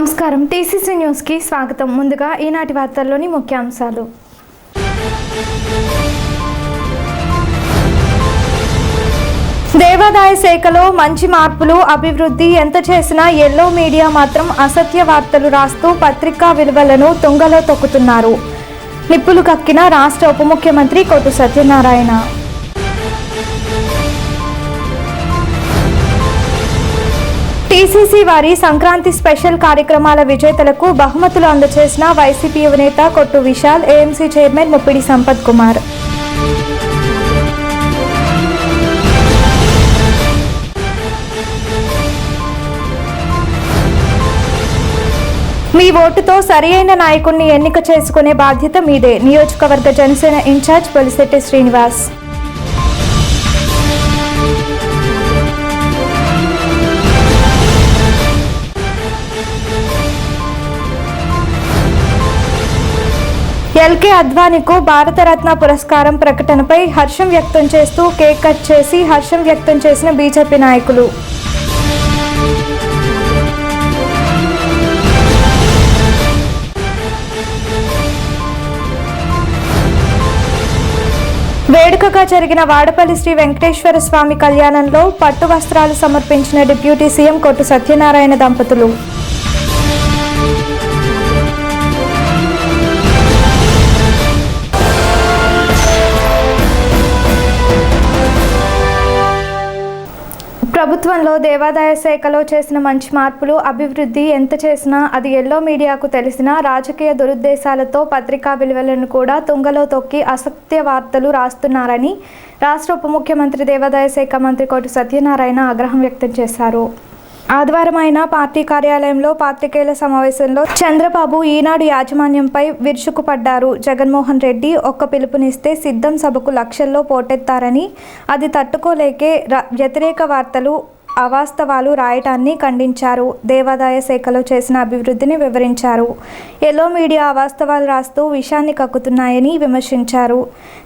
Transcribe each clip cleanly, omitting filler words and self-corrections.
నమస్కారం TCC news కి స్వాగతం. ముందుగా ఈనాటి వార్తల్లోని ముఖ్యాంశాలు. దేవాదాయ శాఖలో మంచి మార్పులు, అభివృద్ధి ఎంత చేసినా ఎల్లో మీడియా మాత్రం అసత్య వార్తలు రాస్తూ పత్రికా విలువలను తుంగలో తొక్కుతున్నారు. నిప్పులు కక్కిన రాష్ట్ర ఉప ముఖ్యమంత్రి కొట్టు సత్యనారాయణ. టీసీసీ వారి సంక్రాంతి స్పెషల్ కార్యక్రమాల విజేతలకు బహుమతులు అందజేసిన వైసీపీ యువనేత కొట్టు విశాల్, ఏఎంసీ చైర్మన్ ముప్పిడి సంపత్ కుమార్. మీ ఓటుతో సరియైన నాయకుడిని ఎన్నిక చేసుకునే బాధ్యత మీదే. నియోజకవర్గ జనసేన ఇన్ఛార్జ్ పొలిశెట్టి శ్రీనివాస్. ఎల్కే అద్వానీకు భారతరత్న పురస్కారం ప్రకటనపై హర్షం వ్యక్తం చేస్తూ కేక్ కట్ చేసి హర్షం వ్యక్తం చేసిన బీజేపీ నాయకులు. వేడుకగా జరిగిన వాడపల్లి శ్రీ వెంకటేశ్వర స్వామి కళ్యాణంలో పట్టు వస్త్రాలు సమర్పించిన డిప్యూటీ సీఎం కొట్టు సత్యనారాయణ దంపతులు. ప్రభుత్వంలో దేవాదాయ శాఖలో చేసిన మంచి మార్పులు, అభివృద్ధి ఎంత చేసినా అది ఎల్లో మీడియాకు తెలిసినా రాజకీయ దురుద్దేశాలతో పత్రికా విలువలను కూడా తుంగలో తొక్కి అసత్య వార్తలు రాస్తున్నారని రాష్ట్ర ఉప ముఖ్యమంత్రి దేవాదాయ శాఖ మంత్రి కొట్టు సత్యనారాయణ ఆగ్రహం వ్యక్తం చేశారు. ఆదివారం ఆయన పార్టీ కార్యాలయంలో పాత్రికేయుల సమావేశంలో చంద్రబాబు ఈనాడు యాజమాన్యంపై విరుచుకుపడ్డారు. జగన్మోహన్ రెడ్డి ఒక్క పిలుపునిస్తే సిద్ధం సభకు లక్షల్లో పోటెత్తారని, అది తట్టుకోలేకే వ్యతిరేక వార్తలు, అవాస్తవాలు రాయటాన్ని ఖండించారు. దేవాదాయ శాఖలో చేసిన అభివృద్ధిని వివరించారు. ఎల్లో మీడియా అవాస్తవాలు రాస్తూ విషాన్ని కక్కుతున్నాయని విమర్శించారు.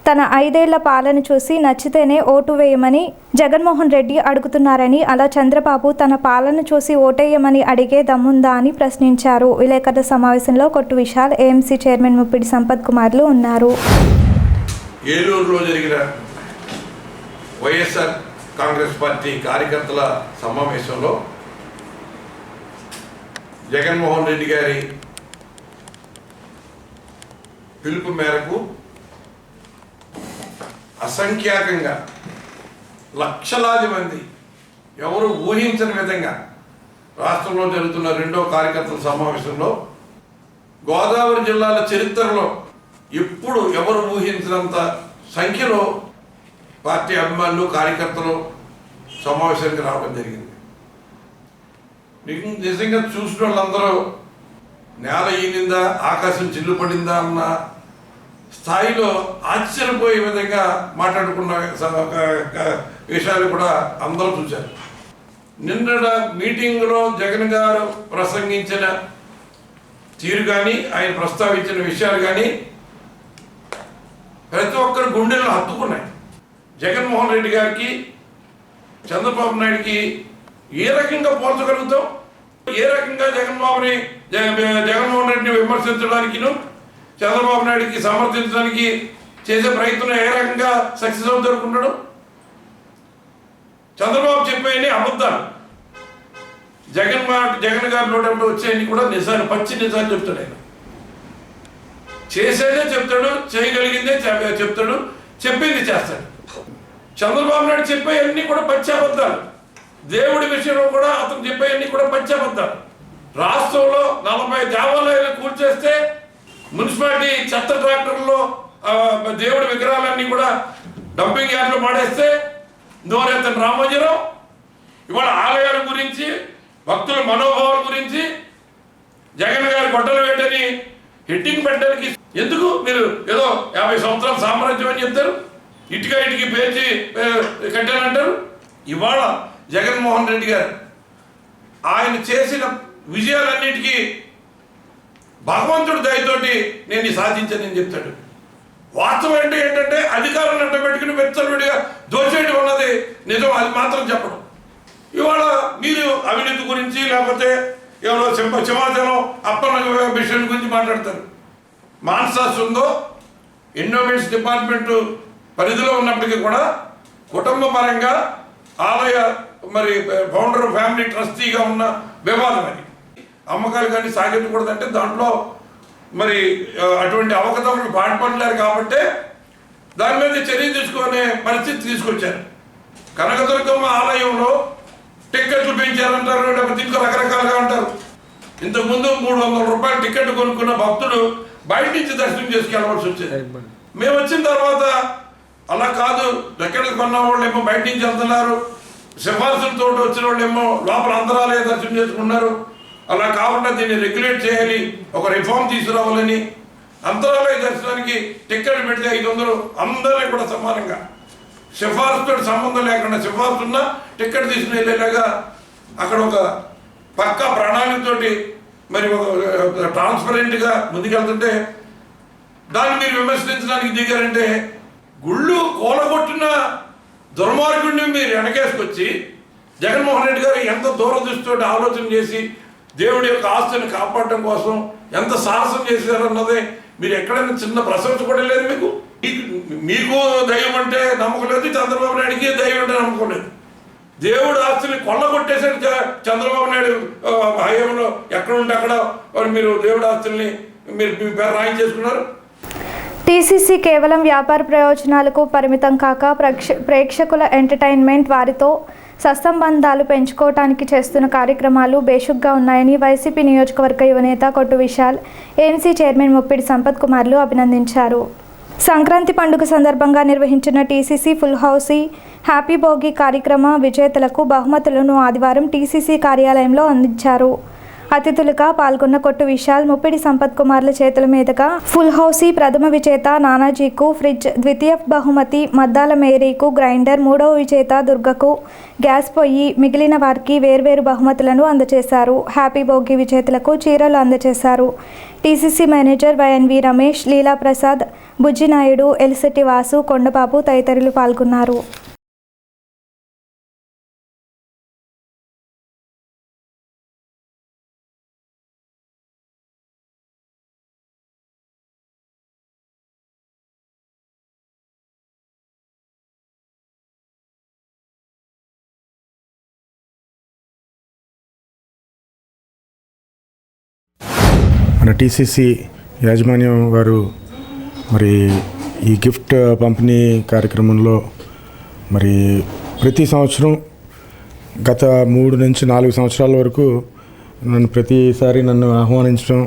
తన 5 ఏళ్ల పాలన చూసి నచ్చితేనే ఓటు వేయమని జగన్మోహన్ రెడ్డి అడుగుతున్నారని, అలా చంద్రబాబు తన పాలన చూసి ఓటేయమని అడిగే దమ్ముందా అని ప్రశ్నించారు. విలేకరుల సమావేశంలో కొట్టు విశాల్, ఏఎంసీ చైర్మన్ ముప్పిడి సంపత్ కుమార్లు ఉన్నారు. ఏలూరులో జరిగిన వైఎస్ఆర్ కాంగ్రెస్ పార్టీ కార్యకర్తల సమావేశంలో జగన్మోహన్ రెడ్డి గారి పిలుపు మేరకు అసంఖ్యాకంగా లక్షలాది మంది ఎవరు ఊహించని విధంగా రాష్ట్రంలో జరుగుతున్న 2వ కార్యకర్తల సమావేశంలో గోదావరి జిల్లాల చరిత్రలో ఎప్పుడు ఎవరు ఊహించినంత సంఖ్యలో పార్టీ అభిమానులు, కార్యకర్తలు సమావేశానికి రావడం జరిగింది. నిజంగా చూసిన వాళ్ళందరూ నేల ఈనిందా, ఆకాశం చిల్లు పడిందా అన్న స్థాయిలో ఆశ్చర్యపోయే విధంగా మాట్లాడుకున్న విషయాలు కూడా అందరూ చూశారు. నిన్న మీటింగ్లో జగన్ గారు ప్రసంగించిన తీరు కానీ, ఆయన ప్రస్తావించిన విషయాలు కానీ ప్రతి ఒక్కరి గుండెలను హత్తుకున్నాయి. జగన్మోహన్ రెడ్డి గారికి, చంద్రబాబు నాయుడికి ఏ రకంగా పోల్చగలుగుతాం? ఏ రకంగా జగన్మోహన్ రెడ్డిని విమర్శించడానికి, చంద్రబాబు నాయుడికి సమర్థించడానికి చేసే ప్రయత్నం ఏ రకంగా సక్సెస్ అవుతాడుకుంటాడు? చంద్రబాబు చెప్పేయని అబద్ధాలు, జగన్ గారి నోటి వచ్చేయని కూడా నిజాలు, పచ్చి నిజాలు చెప్తాడు. ఆయన చేసేదే చెప్తాడు, చేయగలిగిందే చెప్తాడు, చెప్పింది చేస్తాడు. చంద్రబాబు నాయుడు చెప్పేవన్నీ కూడా పచ్చాబద్దాలు. దేవుడి విషయంలో కూడా అతను చెప్పేవన్నీ కూడా పచ్చాబద్దాలు. రాష్ట్రంలో 40 దేవాలయాలు కూల్చేస్తే, మున్సిపాలిటీ చెత్త ట్రాక్టర్లో దేవుడి విగ్రహాలన్నీ కూడా డంపింగ్ యార్డ్లో మాడేస్తే నోరెత్తని రామోజీరావు ఇవాళ ఆలయాల గురించి, భక్తుల మనోభావాల గురించి, జగన్ గారి గొడ్డలు వేటని హెడ్డింగ్ పెట్టడానికి ఎందుకు మీరు ఏదో 50 సంవత్సరాల సామ్రాజ్యం అని చెప్తారు? ఇటుకి పేర్చి కట్టారంటారు. ఇవాళ జగన్మోహన్ రెడ్డి గారు ఆయన చేసిన విజయాలన్నిటికీ భగవంతుడి దయతోటి నేను సాధించానని చెప్తాడు. వాస్తవం ఏంటంటే అధికారాన్ని అడ్డ పెట్టుకుని వెచ్చలుడిగా దోచేయడం అన్నది నిజం, అది మాత్రం చెప్పడం. ఇవాళ మీరు అవినీతి గురించి లేకపోతే ఎవరో సింహాచలం అప్పన్న మిషన్ గురించి మాట్లాడతారు. మాన్సాస్ ఉందో ఎండోమెంట్స్ డిపార్ట్మెంట్ పరిధిలో ఉన్నప్పటికీ కూడా కుటుంబ పరంగా ఆలయ మరి ఫౌండర్ ఫ్యామిలీ ట్రస్టీగా ఉన్న వివాదం అది. అమ్మకాలు కానీ సాగించకూడదంటే దాంట్లో మరి అటువంటి అవకతవకలు పాటుపడలేరు కాబట్టి దాని మీద చర్య తీసుకునే పరిస్థితి తీసుకొచ్చారు. కనకదుర్గమ్మ ఆలయంలో టిక్కెట్లు పెంచారంటారు, లేకపోతే ఇంకా రకరకాలుగా అంటారు. ఇంతకుముందు 300 రూపాయలు టికెట్ కొనుక్కున్న భక్తుడు బయట నుంచి దర్శనం చేసుకెళ్ళవలసి వచ్చేది. మేము వచ్చిన తర్వాత అలా కాదు, టికెట్ కొన్న వాళ్ళు ఏమో బయట నుంచి వెళ్తున్నారు, సిఫార్సులతో వచ్చిన వాళ్ళు ఏమో లోపల అంతరాలయ దర్శనం చేసుకున్నారు. అలా కాకుండా దీన్ని రెగ్యులేట్ చేయాలి, ఒక రిఫార్మ్ తీసుకురావాలని. అంతరాలయ దర్శనానికి టికెట్ పెడితే 500 అందరినీ కూడా సమానంగా, సిఫార్సుతో సంబంధం లేకుండా సిఫార్సు ఉన్న టికెట్ తీసుకుని వెళ్ళేలాగా అక్కడ ఒక పక్కా ప్రణాళికతోటి మరి ఒక ట్రాన్స్పరెంట్గా ముందుకెళ్తుంటే దాన్ని మీరు విమర్శించడానికి దిగారంటే గుళ్ళు కూలగొట్టిన దుర్మార్గుడిని మీరు వెనకేసుకొచ్చి జగన్మోహన్ రెడ్డి గారు ఎంత దూరదృష్టితో ఆలోచన చేసి దేవుడి యొక్క ఆస్తిని కాపాడటం కోసం ఎంత సాహసం చేశారన్నదే మీరు ఎక్కడైనా చిన్న ప్రశంస కూడా లేదు. మీకు దైవం అంటే నమ్మకం లేదు, చంద్రబాబు నాయుడికి దైవం అంటే నమ్మకం లేదు. దేవుడు ఆస్తిని కొల్లగొట్టేసాడు చంద్రబాబు నాయుడు హయాంలో. ఎక్కడ ఉంటే అక్కడ మీరు దేవుడు ఆస్తుల్ని మీరు మీ పేరు రాయించేసుకున్నారు. టీసీసీ కేవలం వ్యాపార ప్రయోజనాలకు పరిమితం కాక ప్రేక్షకుల ఎంటర్టైన్మెంట్, వారితో సత్సంబంధాలు పెంచుకోవటానికి చేస్తున్న కార్యక్రమాలు బేషుగ్గా ఉన్నాయని వైసీపీ నియోజకవర్గ యువనేత కొట్టు విశాల్, ఏఎంసీ చైర్మన్ ముప్పిడి సంపత్ కుమార్లు అభినందించారు. సంక్రాంతి పండుగ సందర్భంగా నిర్వహించిన TCC full housie happy Bhogi కార్యక్రమ విజేతలకు బహుమతులను ఆదివారం టీసీసీ కార్యాలయంలో అందించారు. అతిథులుగా పాల్గొన్న కొట్టు విశాల్, ముప్పిడి సంపత్ కుమార్ల చేతుల మీదుగా ఫుల్ హౌసీ ప్రథమ విజేత నానాజీకు ఫ్రిడ్జ్, ద్వితీయ బహుమతి మద్దాల మేరీకు గ్రైండర్, మూడవ విజేత దుర్గకు గ్యాస్ పొయ్యి, మిగిలిన వారికి వేర్వేరు బహుమతులను అందజేశారు. హ్యాపీ భోగి విజేతలకు చీరలు అందజేశారు. టీసీసీ మేనేజర్ వైఎన్వి రమేష్, లీలా ప్రసాద్, బుజ్జినాయుడు, ఎలిశెట్టి వాసు, కొండబాబు తదితరులు పాల్గొన్నారు. మన టీసీసీ యాజమాన్యం వారు మరి ఈ గిఫ్ట్ పంపిణీ కార్యక్రమంలో మరి ప్రతి సంవత్సరం గత 3 నుంచి 4 సంవత్సరాల వరకు ప్రతిసారి నన్ను ఆహ్వానించడం,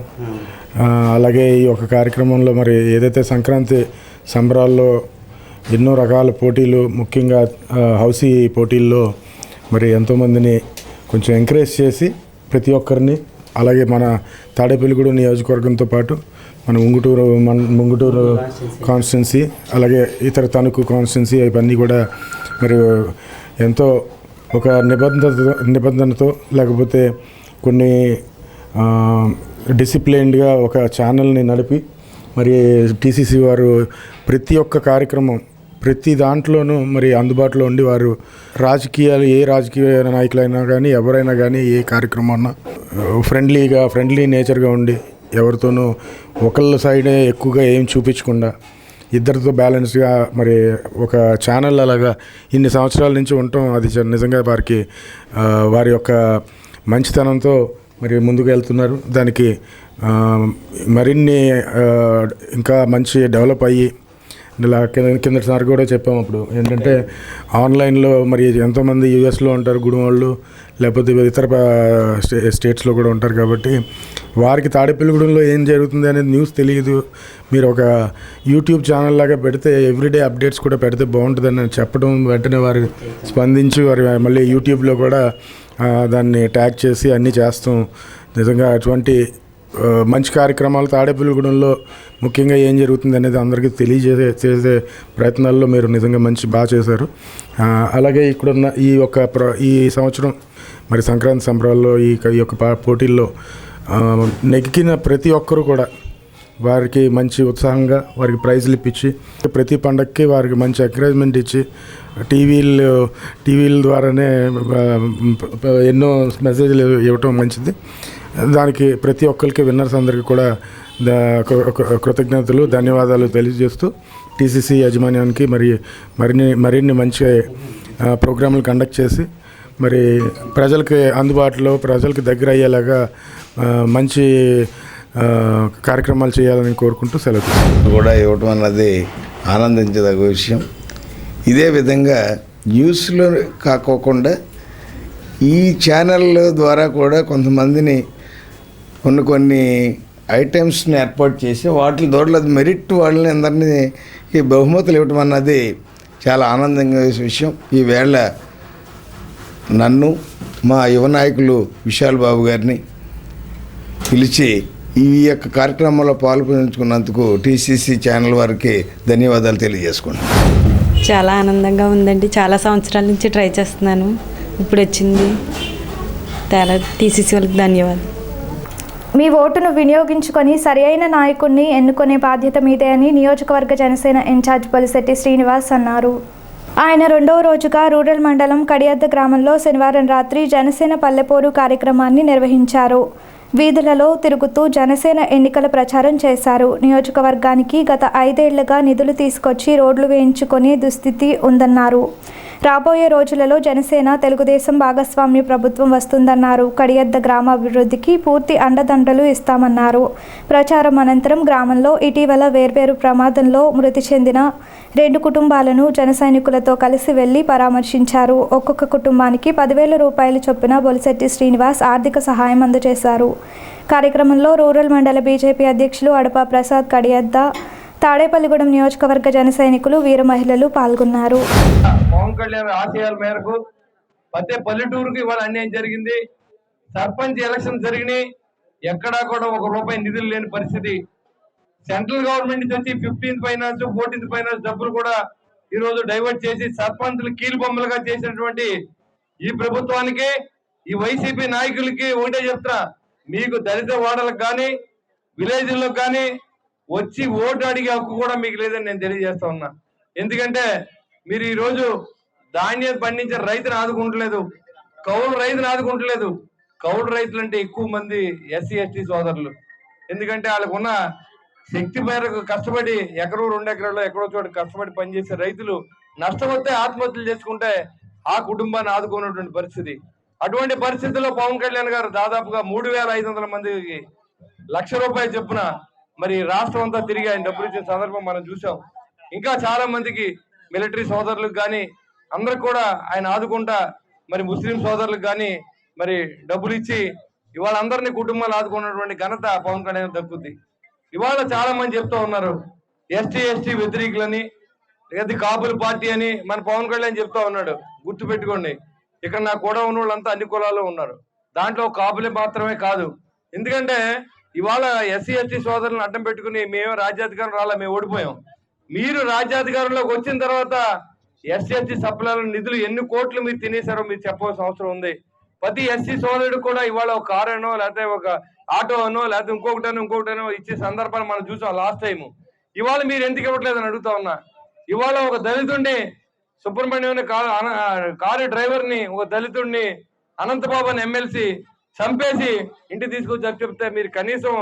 అలాగే ఈ ఒక కార్యక్రమంలో మరి ఏదైతే సంక్రాంతి సంబరాల్లో ఎన్నో రకాల పోటీలు, ముఖ్యంగా హౌసీ పోటీల్లో మరి ఎంతోమందిని కొంచెం ఎంకరేజ్ చేసి ప్రతి ఒక్కరిని, అలాగే మన తాడేపల్లిగూడెం నియోజకవర్గంతో పాటు మన ముంగుటూరు కాన్స్టిట్యున్సీ, అలాగే ఇతర తణుకు కాన్స్టిట్యున్సీ, ఇవన్నీ కూడా మరి ఎంతో ఒక నిబంధనతో లేకపోతే కొన్ని డిసిప్లైన్డ్గా ఒక ఛానల్ని నడిపి మరి టీసీసీ వారు ప్రతి ఒక్క కార్యక్రమం ప్రతి దాంట్లోనూ మరి అందుబాటులో ఉండి వారు రాజకీయాలు, ఏ రాజకీయ నాయకులైనా కానీ ఎవరైనా కానీ ఏ కార్యక్రమం అన్నా ఫ్రెండ్లీ నేచర్గా ఉండి ఎవరితోనూ ఒకళ్ళ సైడే ఎక్కువగా ఏం చూపించకుండా ఇద్దరితో బ్యాలెన్స్గా మరి ఒక ఛానల్ అలాగా ఇన్ని సంవత్సరాల నుంచి ఉండటం అది నిజంగా వారి యొక్క మంచితనంతో మరి ముందుకు వెళ్తున్నారు. దానికి మరిన్ని ఇంకా మంచి డెవలప్ అయ్యి ఇలా కిందసారి కూడా చెప్పాము. అప్పుడు ఏంటంటే ఆన్లైన్లో మరి ఎంతోమంది యూఎస్లో ఉంటారు గుడి వాళ్ళు, లేకపోతే ఇతర స్టేట్స్లో కూడా ఉంటారు. కాబట్టి వారికి తాడేపల్లిగూడెంలో ఏం జరుగుతుంది అనేది న్యూస్ తెలియదు. మీరు ఒక యూట్యూబ్ ఛానల్ లాగా పెడితే ఎవ్రీడే అప్డేట్స్ కూడా పెడితే బాగుంటుందని చెప్పడం, వెంటనే వారు స్పందించి వారు మళ్ళీ యూట్యూబ్లో కూడా దాన్ని ట్యాగ్ చేసి అన్నీ చేస్తాం. నిజంగా అటువంటి మంచి కార్యక్రమాలు తాడేపల్లిగూడెంలో ముఖ్యంగా ఏం జరుగుతుంది అనేది అందరికీ చేసే ప్రయత్నాల్లో మీరు నిజంగా బాగా చేశారు. అలాగే ఇక్కడున్న ఈ సంవత్సరం మరి సంక్రాంతి సంబరాల్లో ఈ యొక్క పోటీల్లో నెగ్గిన ప్రతి ఒక్కరూ కూడా వారికి మంచి ఉత్సాహంగా వారికి ప్రైజ్లు ఇప్పించి ప్రతి పండగకి వారికి మంచి ఎంకరేజ్మెంట్ ఇచ్చి టీవీల ద్వారానే ఎన్నో మెసేజ్లు ఇవ్వటం మంచిది. దానికి ప్రతి ఒక్కరికి విన్నర్స్ అందరికీ కూడా కృతజ్ఞతలు, ధన్యవాదాలు తెలియజేస్తూ టీసీసీ యాజమాన్యానికి మరిన్ని మంచి ప్రోగ్రాంలు కండక్ట్ చేసి మరి ప్రజలకి అందుబాటులో, ప్రజలకు దగ్గర అయ్యేలాగా మంచి కార్యక్రమాలు చేయాలని కోరుకుంటూ సెలవు కూడా ఇవ్వటం అన్నది ఆనందించదగ్గ విషయం. ఇదే విధంగా న్యూస్లో కాకోకుండా ఈ ఛానల్ ద్వారా కూడా కొంతమందిని కొన్ని ఐటమ్స్ని ఏర్పాటు చేసి వాటి ద్వారా మెరిట్ వాళ్ళని అందరినీ ఈ బహుమతులు ఇవ్వటం అన్నది చాలా ఆనందంగా విషయం. ఈవేళ నన్ను మా యువ నాయకులు విశాల్ బాబు గారిని పిలిచి ఈ యొక్క కార్యక్రమంలో పాల్పంచుకున్నందుకు టీసీసీ ఛానల్ వారికి ధన్యవాదాలు తెలియజేసుకుంటున్నాను. చాలా ఆనందంగా ఉందండి. చాలా సంవత్సరాల నుంచి ట్రై చేస్తున్నాను, ఇప్పుడు వచ్చింది. చాలా టీసీసీ వాళ్ళకి ధన్యవాదాలు. మీ ఓటును వినియోగించుకొని సరియైన నాయకుడిని ఎన్నుకునే బాధ్యత మీదే అని నియోజకవర్గ జనసేన ఇన్ఛార్జ్ బొలిశెట్టి శ్రీనివాస్ అన్నారు. ఆయన రెండవ రోజుగా రూరల్ మండలం కడియద్ద గ్రామంలో శనివారం రాత్రి జనసేన పల్లెపోరు కార్యక్రమాన్ని నిర్వహించారు. వీధులలో తిరుగుతూ జనసేన ఎన్నికల ప్రచారం చేశారు. నియోజకవర్గానికి గత 5 ఏళ్లుగా నిధులు తీసుకొచ్చి రోడ్లు వేయించుకునే దుస్థితి ఉందన్నారు. రాబోయే రోజులలో జనసేన తెలుగుదేశం భాగస్వామ్య ప్రభుత్వం వస్తుందన్నారు. కడియద్ద గ్రామాభివృద్ధికి పూర్తి అండదండలు ఇస్తామన్నారు. ప్రచారం అనంతరం గ్రామంలో ఇటీవల వేర్వేరు ప్రమాదంలో మృతి చెందిన 2 కుటుంబాలను జన సైనికులతో కలిసి వెళ్లి పరామర్శించారు. ఒక్కొక్క కుటుంబానికి 10,000 రూపాయలు చొప్పున బొలిశెట్టి శ్రీనివాస్ ఆర్థిక సహాయం అందజేశారు. కార్యక్రమంలో రూరల్ మండల బీజేపీ అధ్యక్షులు అడపా ప్రసాద్, కడియద్ద, తాడేపల్లిగూడెం నియోజకవర్గ జన సైనికులు, వీర మహిళలు పాల్గొన్నారు. పవన్ కళ్యాణ్ ఆశయాల మేరకు ప్రతి పల్లెటూరుకి ఇవాళ అన్యాయం జరిగింది. సర్పంచ్ ఎలక్షన్ జరిగినాయి, ఎక్కడా కూడా ₹1 నిధులు లేని పరిస్థితి. సెంట్రల్ గవర్నమెంట్ నుంచి వచ్చి 15th ఫైనాన్స్ 14th ఫైనాన్స్ డబ్బులు కూడా ఈ రోజు డైవర్ట్ చేసి సర్పంచులు కీలు బొమ్మలుగా చేసినటువంటి ఈ ప్రభుత్వానికి, ఈ వైసీపీ నాయకులకి ఒకటే చెప్తా, మీకు దళిత వాడలకు కానీ విలేజ్లకు కానీ వచ్చి ఓటు అడిగే హక్కు కూడా మీకు లేదని నేను తెలియజేస్తా ఉన్నా. ఎందుకంటే మీరు ఈ రోజు ధాన్యం పండించే రైతును ఆదుకుంటలేదు, కౌలు రైతును ఆదుకుంటలేదు. కౌలు రైతులు అంటే ఎక్కువ మంది SC ST సోదరులు. ఎందుకంటే వాళ్ళకున్న శక్తి మేరకు కష్టపడి ఎకరో 2 ఎకరాల్లో ఎక్కడో చోట కష్టపడి పనిచేసే రైతులు నష్టం వస్తే ఆత్మహత్యలు చేసుకుంటే ఆ కుటుంబాన్ని ఆదుకున్నటువంటి పరిస్థితి. అటువంటి పరిస్థితుల్లో పవన్ కళ్యాణ్ గారు దాదాపుగా 3,500 మందికి ₹1,00,000 చొప్పున మరి రాష్ట్రం అంతా తిరిగి ఆయన డబ్బులు ఇచ్చిన సందర్భం మనం చూసాం. ఇంకా చాలా మందికి మిలిటరీ సోదరులకు కానీ అందరికి కూడా ఆయన ఆదుకుంటా మరి ముస్లిం సోదరులకు కానీ మరి డబ్బులు ఇచ్చి ఇవాళ అందరినీ కుటుంబాలు ఆదుకున్నటువంటి ఘనత పవన్ కళ్యాణ్ దక్కుద్ది. ఇవాళ చాలా మంది చెప్తా ఉన్నారు ST ST వ్యతిరేకులని, లేదా కాపుల పార్టీ అని మన పవన్ కళ్యాణ్ చెప్తా ఉన్నాడు. గుర్తు పెట్టుకోండి, ఇక్కడ నా కూడా ఉన్న వాళ్ళంతా అన్ని కులాల్లో ఉన్నారు, దాంట్లో కాపులే మాత్రమే కాదు. ఎందుకంటే ఇవాళ SC ST సోదరులను అడ్డం పెట్టుకుని మేము రాజ్యాధికారం రాలా, మేము ఓడిపోయాం. మీరు రాజ్యాధికారంలోకి వచ్చిన తర్వాత SC ST సప్లాల నిధులు ఎన్ని కోట్లు మీరు తినేశారో మీరు చెప్పవలసిన అవసరం ఉంది. ప్రతి SC సోదరుడు కూడా ఇవాళ ఒక కారు అనో లేకపోతే ఒక ఆటో అనో లేకపోతే ఇంకొకటనో ఇచ్చే సందర్భాలు మనం చూసాం లాస్ట్ టైం. ఇవాళ మీరు ఎందుకు ఇవ్వట్లేదని అడుగుతా ఉన్నా. ఇవాళ ఒక దళితుడిని సుబ్రహ్మణ్యం కారు డ్రైవర్ని, ఒక దళితుడిని అనంతబాబుని ఎమ్మెల్సీ చంపేసి ఇంటికి తీసుకొచ్చి చెప్తే మీరు కనీసం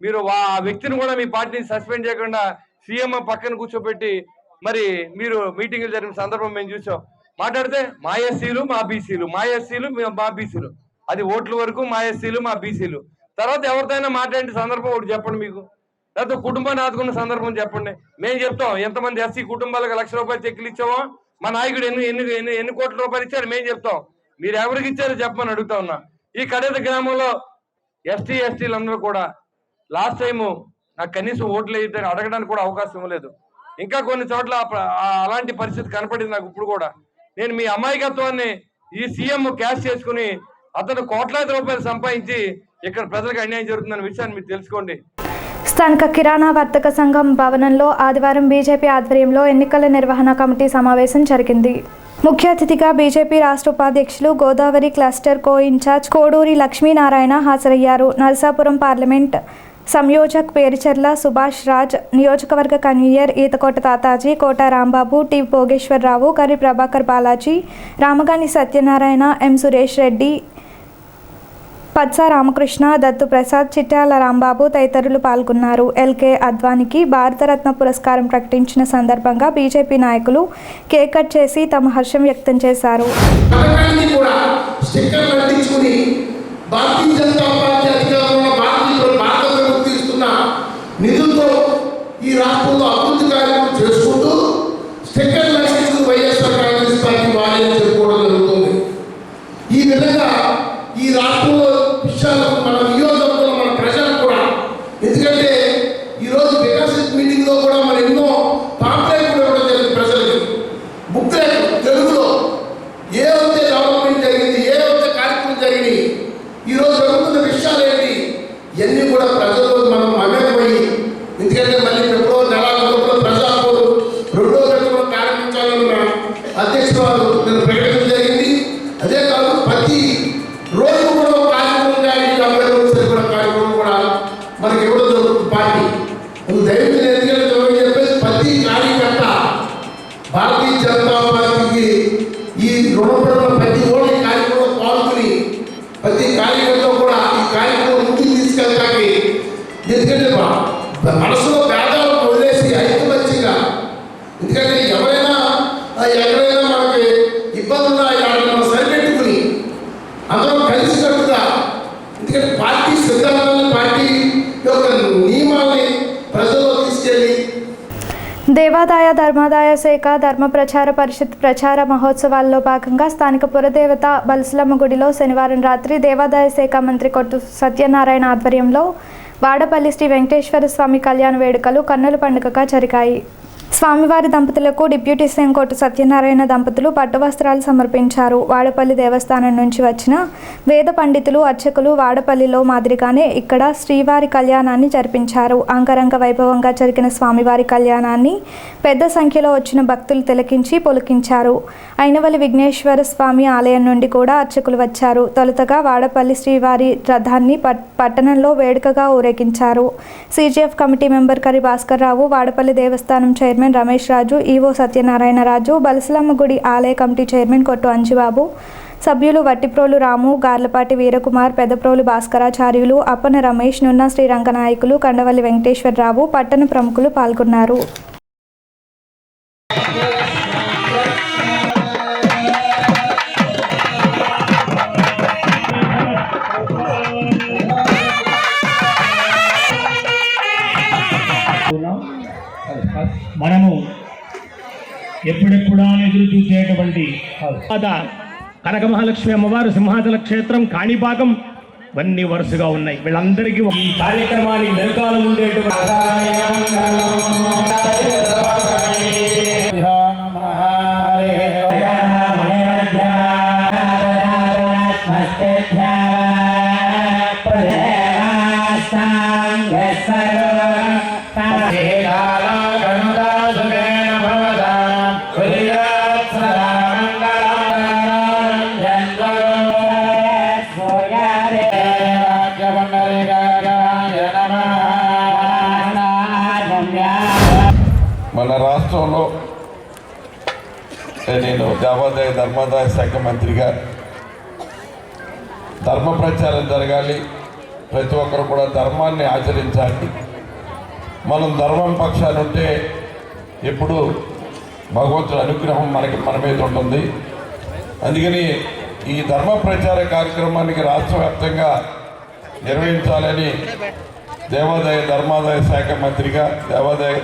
మీరు ఆ వ్యక్తిని కూడా మీ పార్టీని సస్పెండ్ చేయకుండా సీఎం పక్కన కూర్చోబెట్టి మరి మీరు మీటింగ్లు జరిగిన సందర్భం మేము చూసాం. మాట్లాడితే మా ఎస్సీలు మా బీసీలు, మా ఎస్సీలు మా బీసీలు, అది ఓట్ల వరకు మా ఎస్సీలు మా బీసీలు. తర్వాత ఎవరితోనైనా మాట్లాడే సందర్భం ఒకటి చెప్పండి, మీకు లేకపోతే కుటుంబాన్ని ఆదుకున్న సందర్భం చెప్పండి. మేము చెప్తాం ఎంతమంది SC కుటుంబాలకు ₹1,00,000 చెక్కులు ఇచ్చామో, మా నాయకుడు ఎన్ని కోట్ల రూపాయలు ఇచ్చారు మేము చెప్తాం. మీరు ఎవరికి ఇచ్చారో చెప్పమని అడుగుతా ఉన్నా. ఈ కడేద గ్రామంలో ST STలందరూ కూడా లాస్ట్ టైము నాకు కనీసం ఓట్లు వేయడానికి అడగడానికి కూడా అవకాశం ఇవ్వలేదు. ఇంకా కొన్ని చోట్ల అలాంటి పరిస్థితి కనపడింది నాకు ఇప్పుడు కూడా. నేను మీ అమాయకత్వాన్ని ఈ సీఎం క్యాష్ చేసుకుని అతను ₹1,00,000 సంపాదించి ఇక్కడ ప్రజలకు అన్యాయం జరుగుతుందన్న విషయాన్ని మీరు తెలుసుకోండి. స్థానిక కిరాణా వర్తక సంఘం భవనంలో ఆదివారం బీజేపీ ఆధ్వర్యంలో ఎన్నికల నిర్వహణ కమిటీ సమావేశం జరిగింది. ముఖ్య అతిథిగా బీజేపీ రాష్ట్ర ఉపాధ్యక్షులు, గోదావరి క్లస్టర్ కో ఇన్ఛార్జ్ కోడూరి లక్ష్మీనారాయణ హాజరయ్యారు. నరసాపురం పార్లమెంట్ సంయోజక్ పేరుచెర్ల సుభాష్ రాజ్, నియోజకవర్గ కన్వీనర్ ఈతకోట తాతాజీ, కోట రాంబాబు, టి భోగేశ్వరరావు, కరి ప్రభాకర్ బాలాజీ, రామగాని సత్యనారాయణ, ఎం సురేష్ రెడ్డి, పత్స రామకృష్ణ, దత్తు ప్రసాద్, చిట్యాల రాంబాబు తదితరులు పాల్గొన్నారు. ఎల్కే అద్వానికి భారతరత్న పురస్కారం ప్రకటించిన సందర్భంగా బీజేపీ నాయకులు కేక్ కట్ చేసి తమ హర్షం వ్యక్తం చేశారు. నిధులతో ఈ రాష్ట్రంలో అభివృద్ధి కార్యక్రమం చేసుకుంటూ స్టిక్కర్ లక్షించుకు వైఎస్ఆర్ కాంగ్రెస్ పార్టీ వారి చెప్పుకోవడం జరుగుతుంది. ఈ విధంగా ఈ రాష్ట్రంలో విషయాలకు మన నియోజకవర్గంలో మన ప్రజలు కూడా, ఎందుకంటే ఈరోజు వికాసిత్ మీటింగ్లో కూడా మనం ఎన్నో పాంప్లెట్ కూడా ఇవ్వడం జరిగింది ప్రజలకి. బుక్లెట్ తెలుగులో ఏ అయితే డెవలప్మెంట్ జరిగింది, ఏ అయితే కార్యక్రమం జరిగింది, ఈరోజు జరుగుతున్న విషయాలు ఏంటి, ఇవన్నీ కూడా ప్రజల్లో మనం అమేకమయ్యి, ఎందుకంటే మళ్ళీ ఎప్పుడో నెలలో ప్రజాపోరు 2వ విడతలో ప్రారంభించాలని అధ్యక్షురాలు నేను ప్రకటించడం జరిగింది. అదే కాదు ప్రతి రోజు కూడా కార్యక్రమం కానీ సరిపడ కార్యక్రమం కూడా మనకి ఇవ్వడం జరుగుతుంది పార్టీ. దయచేసి ఎందుకంటే చెప్పేసి ప్రతి కార్యకర్త భారతీయ జనతా పార్టీకి ఈ రుణపడిన ప్రతి ఓడి కార్యక్రమంలో పాల్గొని ప్రతి కార్యకర్త కూడా ఈ కార్యక్రమం ముందుకు తీసుకెళ్ళడానికి, ఎందుకంటే మనసులో భేదాలను వదిలేసి ఐకమత్యంగా, ఎందుకంటే ఎవరైనా ఎక్కడైనా మనకి ఇబ్బంది ఉన్నా మనం సరిపెట్టుకుని అందరం కలిసికట్టుగా, ఎందుకంటే పార్టీ సిద్ధాంతాన్ని, పార్టీ యొక్క నియమాల్ని ప్రజల్లో తీసుకెళ్ళి దేవాదాయ ధర్మాదాయ శాఖ ధర్మ ప్రచార పరిషత్ ప్రచార మహోత్సవాల్లో భాగంగా స్థానిక పురదేవత బల్సులమ్మ గుడిలో శనివారం రాత్రి దేవాదాయ శాఖ మంత్రి కొట్టు సత్యనారాయణ ఆధ్వర్యంలో వాడపల్లి శ్రీ వెంకటేశ్వర స్వామి కళ్యాణ వేడుకలు కన్నుల పండుగగా జరిగాయి. స్వామివారి దంపతులకు డిప్యూటీ సీఎం కొట్టు సత్యనారాయణ దంపతులు పట్టు వస్త్రాలు సమర్పించారు. వాడపల్లి దేవస్థానం నుంచి వచ్చిన వేద పండితులు, అర్చకులు వాడపల్లిలో మాదిరిగానే ఇక్కడ శ్రీవారి కళ్యాణాన్ని జరిపించారు. అంగరంగ వైభవంగా జరిగిన స్వామివారి కళ్యాణాన్ని పెద్ద సంఖ్యలో వచ్చిన భక్తులు తిలకించి పులకించారు. అయినవల్లి విఘ్నేశ్వర స్వామి ఆలయం నుండి కూడా అర్చకులు వచ్చారు. తొలుతగా వాడపల్లి శ్రీవారి రథాన్ని పట్టణంలో వేడుకగా ఊరేగించారు. సిజిఎఫ్ కమిటీ మెంబర్ కరి భాస్కర్ రావు, వాడపల్లి దేవస్థానం చైర్మన్ రమేష్ రాజు, ఈవో సత్యనారాయణ రాజు, బల్సులమ్మ గుడి ఆలయ కమిటీ చైర్మన్ కొట్టు అంజిబాబు, సభ్యులు వట్టిప్రోలు రాము, గార్లపాటి వీరకుమార్, పెదప్రోలు భాస్కరాచార్యులు, అప్పన రమేష్, నున్న శ్రీరంగనాయకులు, కండవల్లి వెంకటేశ్వరరావు, పట్టణ ప్రముఖులు పాల్గొన్నారు. మనము ఎప్పుడెప్పుడా ఎదురు చూసేటువంటి కనక మహాలక్ష్మి అమ్మవారు సింహాచల క్షేత్రం, కాణిపాకం ఇవన్నీ వరుసగా ఉన్నాయి. వీళ్ళందరికీ ఈ కార్యక్రమానికి వెనకాల ఉండేటువంటి మన రాష్ట్రంలో నేను దేవాదాయ ధర్మాదాయ శాఖ మంత్రిగా ధర్మ ప్రచారం జరగాలి, ప్రతి ఒక్కరు కూడా ధర్మాన్ని ఆచరించాలి. మనం ధర్మం పక్షాన ఉంటే ఎప్పుడు భగవంతుడి అనుగ్రహం మన మీద ఉంటుంది. అందుకని ఈ ధర్మ ప్రచార కార్యక్రమానికి రాష్ట్ర వ్యాప్తంగా నిర్వహించాలని దేవాదాయ ధర్మాదాయ శాఖ మంత్రిగా దేవాదాయ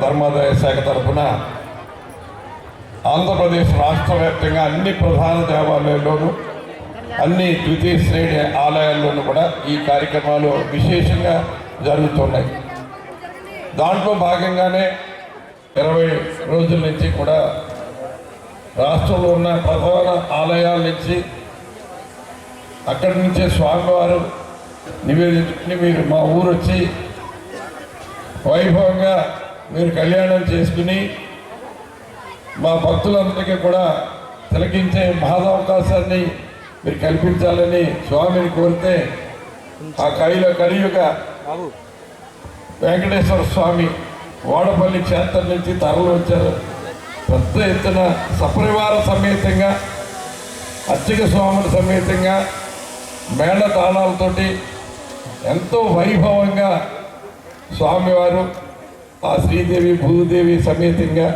ధర్మాదాయ శాఖ తరఫున ఆంధ్రప్రదేశ్ రాష్ట్ర వ్యాప్తంగా అన్ని ప్రధాన దేవాలయాల్లోనూ అన్ని ద్వితీయ శ్రేణి ఆలయాల్లోనూ కూడా ఈ కార్యక్రమాలు విశేషంగా జరుగుతున్నాయి. దాంట్లో భాగంగానే 20 రోజుల నుంచి కూడా రాష్ట్రంలో ఉన్న ప్రధాన ఆలయాల నుంచి అక్కడి నుంచే స్వామివారు నివేదించుకుని మీరు మా ఊరు వచ్చి వైభవంగా మీరు కళ్యాణం చేసుకుని మా భక్తులందరికీ కూడా తిలకించే మహదవకాశాన్ని మీరు కల్పించాలని స్వామిని కోరితే ఆ కలియుగ వెంకటేశ్వర స్వామి వాడపల్లి క్షేత్రం నుంచి తరలి వచ్చారు. పెద్ద ఎత్తున సపరివార సమేతంగా అర్చక స్వాముల సమేతంగా మేళతాళాలతోటి ఎంతో వైభవంగా స్వామివారు ఆ శ్రీదేవి భూదేవి సమేతంగా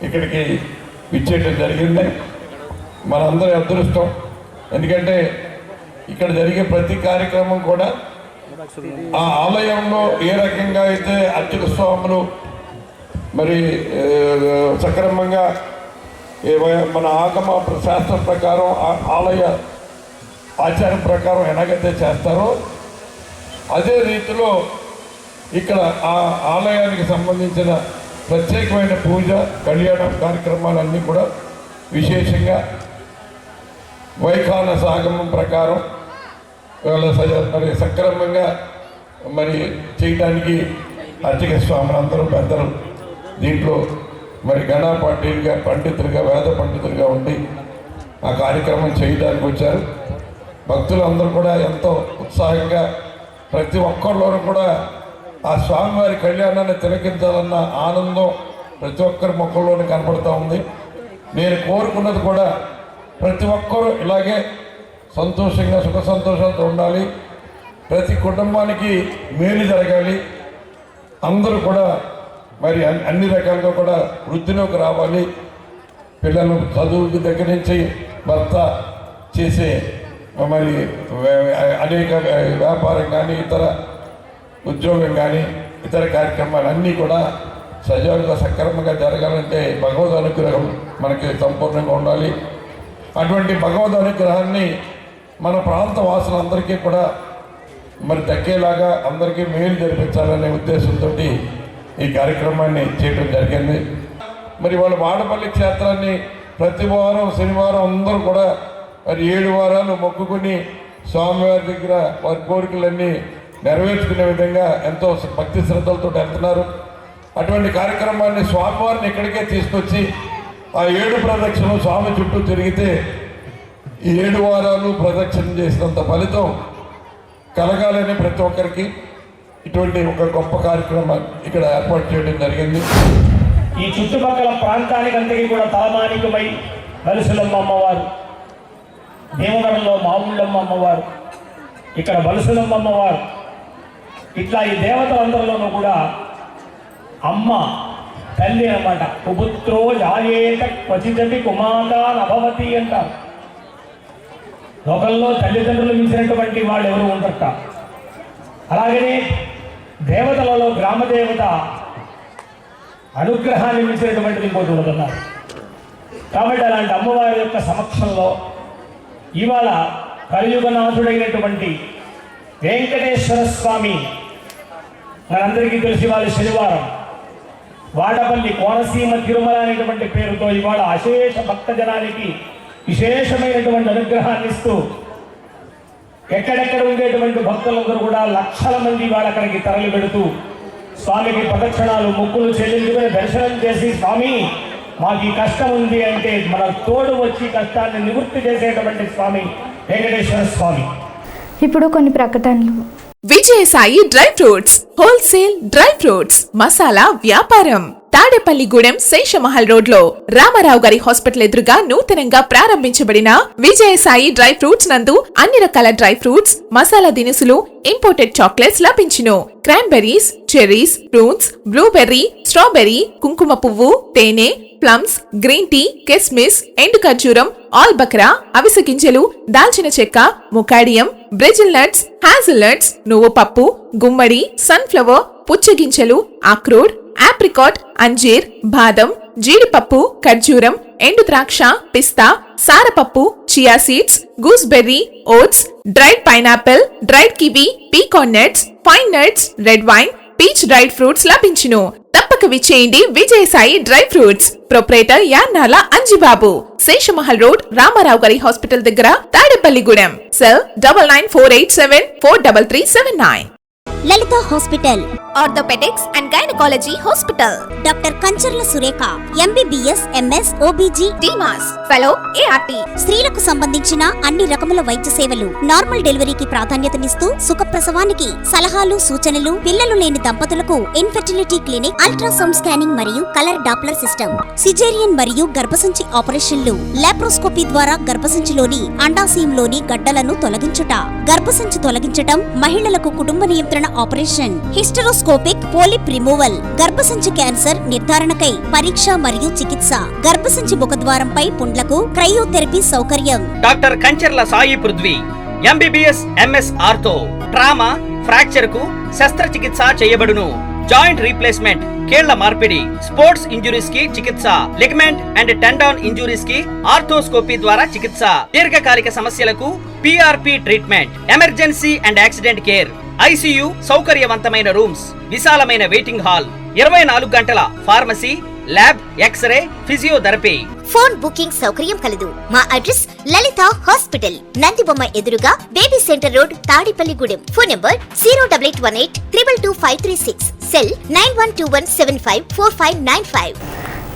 ఇక్కడికి విచ్చేయటం జరిగింది. మనందరి అదృష్టం. ఎందుకంటే ఇక్కడ జరిగే ప్రతి కార్యక్రమం కూడా ఆ ఆలయంలో ఏ రకంగా అయితే అర్చక స్వాములు మరి సక్రమంగా మన ఆగమ శాస్త్రం ప్రకారం ఆలయ ఆచారం ప్రకారం ఎలాగైతే చేస్తారో అదే రీతిలో ఇక్కడ ఆ ఆలయానికి సంబంధించిన ప్రత్యేకమైన పూజ కళ్యాణం కార్యక్రమాలన్నీ కూడా విశేషంగా వైఖాన సాగమం ప్రకారం మరి సక్రమంగా మరి చేయడానికి అర్చక స్వాములందరూ పెద్దలు దీంట్లో మరి గణపాఠీలుగా పండితులుగా వేద పండితులుగా ఉండి ఆ కార్యక్రమం చేయడానికి వచ్చారు. భక్తులందరూ కూడా ఎంతో ఉత్సాహంగా ప్రతి ఒక్కరిలోనూ కూడా ఆ స్వామివారి కళ్యాణాన్ని తిలకించాలన్న ఆనందం ప్రతి ఒక్కరి మొక్కల్లోనూ కనపడుతూ ఉంది. నేను కోరుకున్నది కూడా ప్రతి ఒక్కరూ ఇలాగే సంతోషంగా సుఖ సంతోషాలతో ఉండాలి, ప్రతి కుటుంబానికి మేలు జరగాలి, అందరూ కూడా మరి అన్ని రకాలుగా కూడా వృద్ధిలోకి రావాలి. పిల్లలు చదువుకి దగ్గర నుంచి భర్త చేసే మరి అనేక వ్యాపారం కానీ ఇతర ఉద్యోగం కానీ ఇతర కార్యక్రమాలన్నీ కూడా సజావుగా సక్రమంగా జరగాలంటే భగవద్ అనుగ్రహం మనకి సంపూర్ణంగా ఉండాలి. అటువంటి భగవద్ అనుగ్రహాన్ని మన ప్రాంత వాసులందరికీ కూడా మరి దక్కేలాగా అందరికీ మేలు జరిపించాలనే ఉద్దేశంతో ఈ కార్యక్రమాన్ని చేయడం జరిగింది. మరి వాళ్ళ వాడపల్లి క్షేత్రాన్ని ప్రతి వారం శనివారం అందరూ కూడా మరి 7 వారాలు మొక్కుకొని స్వామివారి దగ్గర వారి కోరికలన్నీ నెరవేర్చుకునే విధంగా ఎంతో భక్తి శ్రద్ధలతో వెళ్తున్నారు. అటువంటి కార్యక్రమాన్ని స్వామివారిని ఇక్కడికే తీసుకొచ్చి ఆ 7 ప్రదక్షిణలు స్వామి చుట్టూ తిరిగితే ఈ 7 వారాలు ప్రదక్షిణ చేసినంత ఫలితం కలగాలని ప్రతి ఒక్కరికి ఇటువంటి ఒక గొప్ప కార్యక్రమం ఇక్కడ ఏర్పాటు చేయడం జరిగింది. ఈ చుట్టుపక్కల ప్రాంతానికంతకీ కూడా తలమానికమై బలుసులమ్మ అమ్మవారు, దేవగడంలో మావుళ్ళమ్మ అమ్మవారు, ఇక్కడ బలుసులమ్మ అమ్మవారు, ఇట్లా ఈ దేవతలందరిలోనూ కూడా అమ్మ తల్లి అన్నమాట. కుపుత్రో జాయేత క్వచితపి కుమాత నభవతి అంటారు. లోకంలో తల్లిదండ్రులు మించినటువంటి వాళ్ళు ఎవరు ఉండట. అలాగనే దేవతలలో గ్రామదేవత అనుగ్రహాన్ని మించినటువంటిది ఇంకోటి ఉండతున్నారు. కాబట్టి అలాంటి అమ్మవారి యొక్క సమక్షంలో ఇవాళ కలియుగనాథుడైనటువంటి వెంకటేశ్వర స్వామి మనందరికీ తెలిసి వాళ్ళ శనివారం వాడపల్లి కోనసీమ తిరుమల అనేటువంటి పేరుతో ఇవాళ అశేష భక్తజనానికి విశేషమైనటువంటి అనుగ్రహాన్ని ఇస్తూ ఎక్కడెక్కడ ఉండేటువంటి భక్తులందరూ కూడా లక్షల మంది ఇవాళ అక్కడికి తరలి పెడుతూ స్వామికి ప్రదక్షిణాలు మొక్కులు చెల్లించుకొని దర్శనం చేసి స్వామి మాకు ఈ కష్టం ఉంది అంటే మన తోడు వచ్చి కష్టాన్ని నివృత్తి చేసేటువంటి స్వామి వెంకటేశ్వర స్వామి. ఇప్పుడు కొన్ని ప్రకటనలు. Vijayasai dry fruits wholesale dry fruits masala వ్యాపారం తాడేపల్లిగూడెం శేషమహల్ రోడ్ లో రామారావు గారి హాస్పిటల్ ఎదురుగా నూతనంగా ప్రారంభించబడిన విజయసాయి డ్రై ఫ్రూట్స్ నందు అన్ని రకాల డ్రై ఫ్రూట్స్ మసాలా దినుసులు ఇంపోర్టెడ్ చాక్లెట్స్ లభించును. Cranberries, cherries, fruits, blueberry, strawberry, కుంకుమ పువ్వు, తేనె, ప్లమ్స్, గ్రీన్ టీ, కిస్మిస్, ఎండు ఖర్జూరం, ఆల్ బక్రా, అవిసె గింజలు, దాల్చిన చెక్క, ముకాడియం, బ్రెజిల్ నట్స్, హ్యాజల్ నట్స్, నువ్వు పప్పు, గుమ్మడి, సన్ఫ్లవర్, పుచ్చగింజలు, అక్రోడ్, ఆప్రికాట్, అంజీర్, బాదం, జీడిపప్పు, ఖర్జూరం, ఎండు ద్రాక్ష, పిస్తా, సారపప్పు, chia seeds, gooseberry, oats, dried pineapple, dried kiwi, pecan nuts, pine nuts, red wine, peach dried fruits లభించును. తప్పక విచ్చేయండి Vijayasai dry fruits. Proprietor Yannala Anjibabu, Seshamahal road, Ramarao గారి హాస్పిటల్ దగ్గర, Tadepalligudem. Cell 9948743379. Lalitha hospital, orthopaedics and gynaecology hospital, doctor Kancharla Surekha MBBS MS OBG డిమాస్ fellow ART, స్త్రీలకు సంబంధించిన అన్ని రకముల వైద్య సేవలు, నార్మల్ డెలివరీకి ప్రాధాన్యతనిస్తూ సుఖప్రసవానికి సలహాలు సూచనలు, పిల్లలు లేని దంపతులకు ఇన్ఫెర్టిలిటీ క్లినిక్, అల్ట్రాసౌండ్ స్కానింగ్ మరియు కలర్ డాప్లర్ సిస్టమ్, సిజేరియన్ మరియు గర్భసంచి ఆపరేషన్లు, లాప్రోస్కోపీ ద్వారా గర్భసంచిలోని అండాశయంలోని గడ్డలను తొలగించుట, గర్భసంచి తొలగించటం, మహిళలకు కుటుంబ నియంత్రణ ఆపరేషన్, హిస్టరోస్కోపిక్ పోలిప్ రిమూవల్, గర్భసంచి క్యాన్సర్ నిర్ధారణకై పరీక్ష మరియు చికిత్స, గర్భసంచి ముఖద్వారంపై పుండ్లకు క్రయోథెరపీ సౌకర్యం. Doctor Kancharla Sai Prithvi MBBS MS ortho, trauma, fracture కు శస్త్రచికిత్స చేయబడును. జాయింట్ రీప్లేస్మెంట్, కీళ్ల మార్పిడి, స్పోర్ట్స్ ఇంజురీస్ కి చికిత్స, లిగమెంట్ అండ్ టెండాన్ ఇంజురీస్ కి ఆర్థోస్కోపీ ద్వారా చికిత్స, దీర్ఘకాలిక సమస్యలకు PRP treatment, emergency and accident care, ICU సౌకర్యవంతమైన రూమ్స్, విశాలమైన వెయిటింగ్ హాల్, 24 గంటల pharmacy, lab, x-ray, physiotherapy. Phone booking సౌకర్యం కలదు. మా అడ్రస్ లలిత హాస్పిటల్, నందిబొమ్మ ఎదురుగా, baby center road, Tadepalligudem. Phone number 08818222536, cell 9121754595.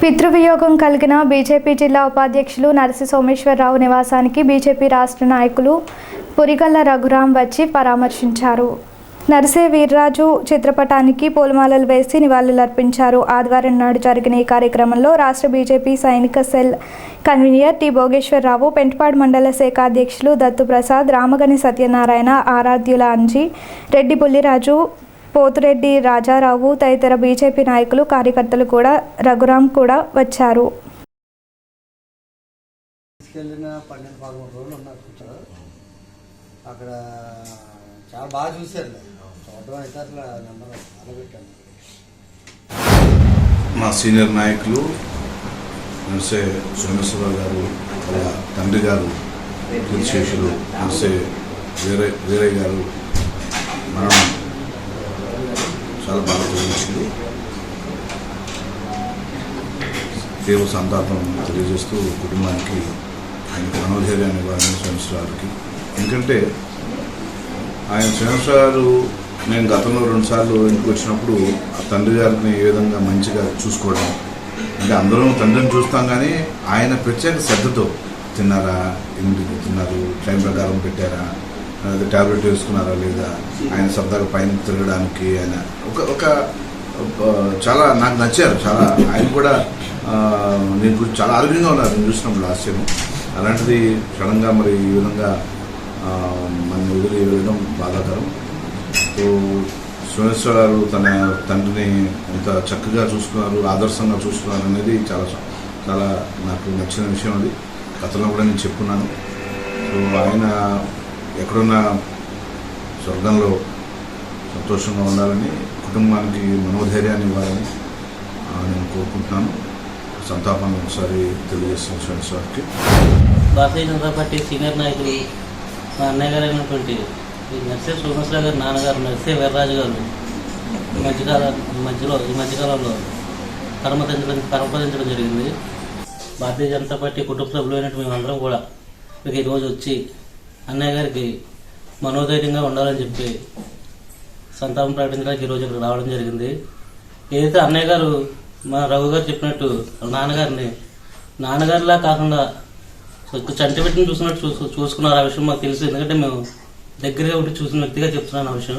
పితృవియోగం కలిగిన బీజేపీ జిల్లా ఉపాధ్యక్షులు నర్సి సోమేశ్వరరావు నివాసానికి బీజేపీ రాష్ట్ర నాయకులు పురిగల్ల రఘురాం వచ్చి పరామర్శించారు. నర్సే వీర్రాజు చిత్రపటానికి పూలమాలలు వేసి నివాళులర్పించారు. ఆదివారం నాడు జరిగిన ఈ కార్యక్రమంలో రాష్ట్ర బీజేపీ సైనిక cell convener T Bhogeswara Rao, Pentapadu మండల శాఖ అధ్యక్షులు దత్తుప్రసాద్, రామగని సత్యనారాయణ, ఆరాధ్యుల అంజీ, రెడ్డి బుల్లిరాజు, పోతురెడ్డి రాజారావు తదితర బీజేపీ నాయకులు కార్యకర్తలు కూడా రఘురాం కూడా వచ్చారు. అక్కడ చాలా బాగా చూశారు, చూడడం అయితే అట్లా నెంబర్ అలబెట్టాను. మా సీనియర్ నాయకులు నర్సే సోమేశ్వరరావు గారు వాళ్ళ తండ్రి గారు కీర్తిశేషులు నర్సే వీరయ్య గారు మరణం చాలా బాగా తొలగించింది. తీవ్ర సంతాపం తెలియజేస్తూ కుటుంబానికి ఆయన మనోధైర్యాన్ని ఇవ్వాలని సోమేశ్వరరావుకి. ఎందుకంటే ఆయన సోమేశ్వరరావు నేను గతంలో 2 సార్లు ఇంటికి వచ్చినప్పుడు ఆ తండ్రి గారిని ఏ విధంగా మంచిగా చూసుకోవడం, అంటే అందరం తండ్రిని చూస్తాం కానీ ఆయన ప్రత్యేక శ్రద్ధతో తిన్నారా, ఎందుకు తిన్నారు, టైం ప్రకారం పెట్టారా, లేదా ట్యాబ్లెట్ వేసుకున్నారా లేదా, ఆయన సరదాగా పైన తిరగడానికి ఆయన ఒక చాలా నాకు నచ్చారు. చాలా ఆయన కూడా నేను చాలా ఆరోగ్యంగా ఉన్నారు నేను చూసినప్పుడు లాస్ట్ టైం. అలాంటిది సడన్గా మరి ఈ విధంగా మన వదిలి వెళ్ళడం బాధాకరం. సో సోమేశ్వరరావు తన తండ్రిని ఎంత చక్కగా చూసుకున్నారు, ఆదర్శంగా చూసుకున్నారు అనేది చాలా చాలా నాకు నచ్చిన విషయం. అది గతంలో కూడా నేను చెప్పుకున్నాను. సో ఆయన ఎక్కడున్న స్వర్గంలో సంతోషంగా ఉండాలని, కుటుంబానికి మనోధైర్యాన్ని ఇవ్వాలని నేను కోరుకుంటున్నాను. సంతాపాన్ని ఒకసారి తెలియజేస్తున్నాను సోమేశ్వరరావుకి. భారతీయ జనతా పార్టీ సీనియర్ నాయకులు మా అన్నయ్య గారు అయినటువంటి నర్సే సోమేశ్వరరావు గారు నాన్నగారు నర్సే వీర్రాజు గారు ఈ మధ్యకాలంలో పరమపదించడం జరిగింది. భారతీయ జనతా పార్టీ కుటుంబ సభ్యులైనటువంటి మేమందరం కూడా మీకు ఈరోజు వచ్చి అన్నయ్య గారికి మనోధైర్యంగా ఉండాలని చెప్పి సంతాపం ప్రకటించడానికి ఈరోజు ఇక్కడ రావడం జరిగింది. ఏదైతే అన్నయ్య గారు మా రఘు గారు చెప్పినట్టు నాన్నగారిలా కాకుండా చంటి పెట్టిన చూసినట్టు చూసుకున్నారు. ఆ విషయం మాకు తెలుసు, ఎందుకంటే మేము దగ్గరగా ఉండి చూసిన వ్యక్తిగా చెప్తున్నాను ఆ విషయం.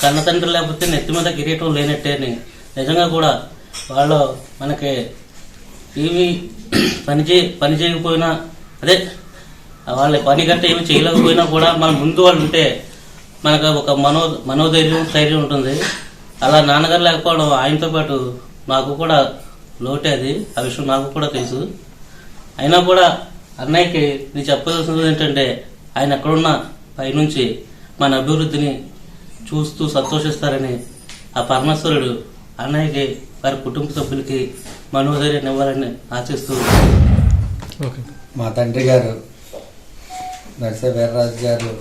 కన్న తండ్రి లేకపోతే నెత్తి మీద కిరీటం లేనట్టే అని. నిజంగా కూడా వాళ్ళు మనకి ఏమి పని చేయకపోయినా, అదే వాళ్ళ పని గట్ట ఏమి చేయలేకపోయినా కూడా మన ముందు వాళ్ళు ఉంటే మనకు ఒక స్థైర్యం ఉంటుంది. అలా నాన్నగారు లేకపోవడం ఆయనతో పాటు నాకు కూడా లోటే అది. ఆ విషయం నాకు కూడా తెలుసు. అయినా కూడా అన్నయ్యకి నేను చెప్పదలసింది ఏంటంటే ఆయన ఎక్కడున్నా పైనుంచి మన అభివృద్ధిని చూస్తూ సంతోషిస్తారని ఆ పరమేశ్వరుడు అన్నయ్యకి వారి కుటుంబ సభ్యులకి మనోధైర్యాన్ని ఇవ్వాలని ఆశిస్తూ. మా తండ్రి గారు నర్సే వీర్రాజు గారు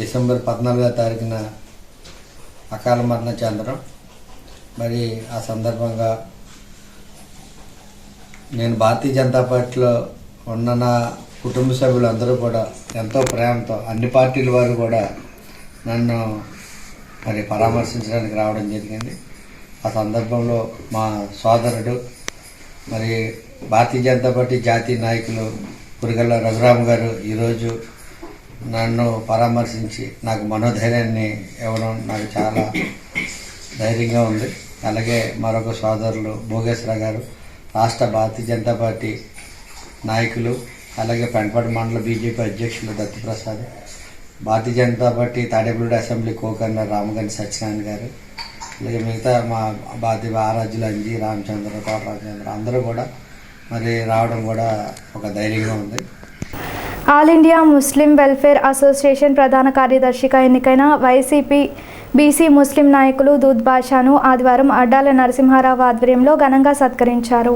డిసెంబర్ 14వ తారీఖున అకాల మరణం చెందడం, మరి ఆ సందర్భంగా నేను భారతీయ జనతా పార్టీలో ఉన్న నా కుటుంబ సభ్యులందరూ కూడా ఎంతో ప్రేమతో, అన్ని పార్టీల వారు కూడా నన్ను మరి పరామర్శించడానికి రావడం జరిగింది. ఆ సందర్భంలో మా సోదరుడు మరి భారతీయ జనతా పార్టీ జాతీయ నాయకులు పురిగల్ల రఘురామ్ గారు ఈరోజు నన్ను పరామర్శించి నాకు మనోధైర్యాన్ని ఇవ్వడం నాకు చాలా ధైర్యంగా ఉంది. అలాగే మరొక సోదరులు భోగేశ్వర గారు రాష్ట్ర భారతీయ జనతా పార్టీ నాయకులు, అలాగే పెంటపాడు మండల బీజేపీ అధ్యక్షులు దత్తుప్రసాద్, Bharatiya Janata party Tadepalli assembly co-convener రామగంటి Satyanarayana గారు, అలాగే మిగతా మా ఆరాధ్యులు అంజీ రామచంద్ర, తోట రామచంద్ర అందరూ కూడా మరి రావడం కూడా ఒక ధైర్యంగా ఉంది. All India Muslim welfare association ప్రధాన కార్యదర్శిగా ఎన్నికైన వైసీపీ బీసీ ముస్లిం నాయకులు దూద్ బాషాను ఆదివారం అడ్డాల నరసింహారావు ఆధ్వర్యంలో ఘనంగా సత్కరించారు.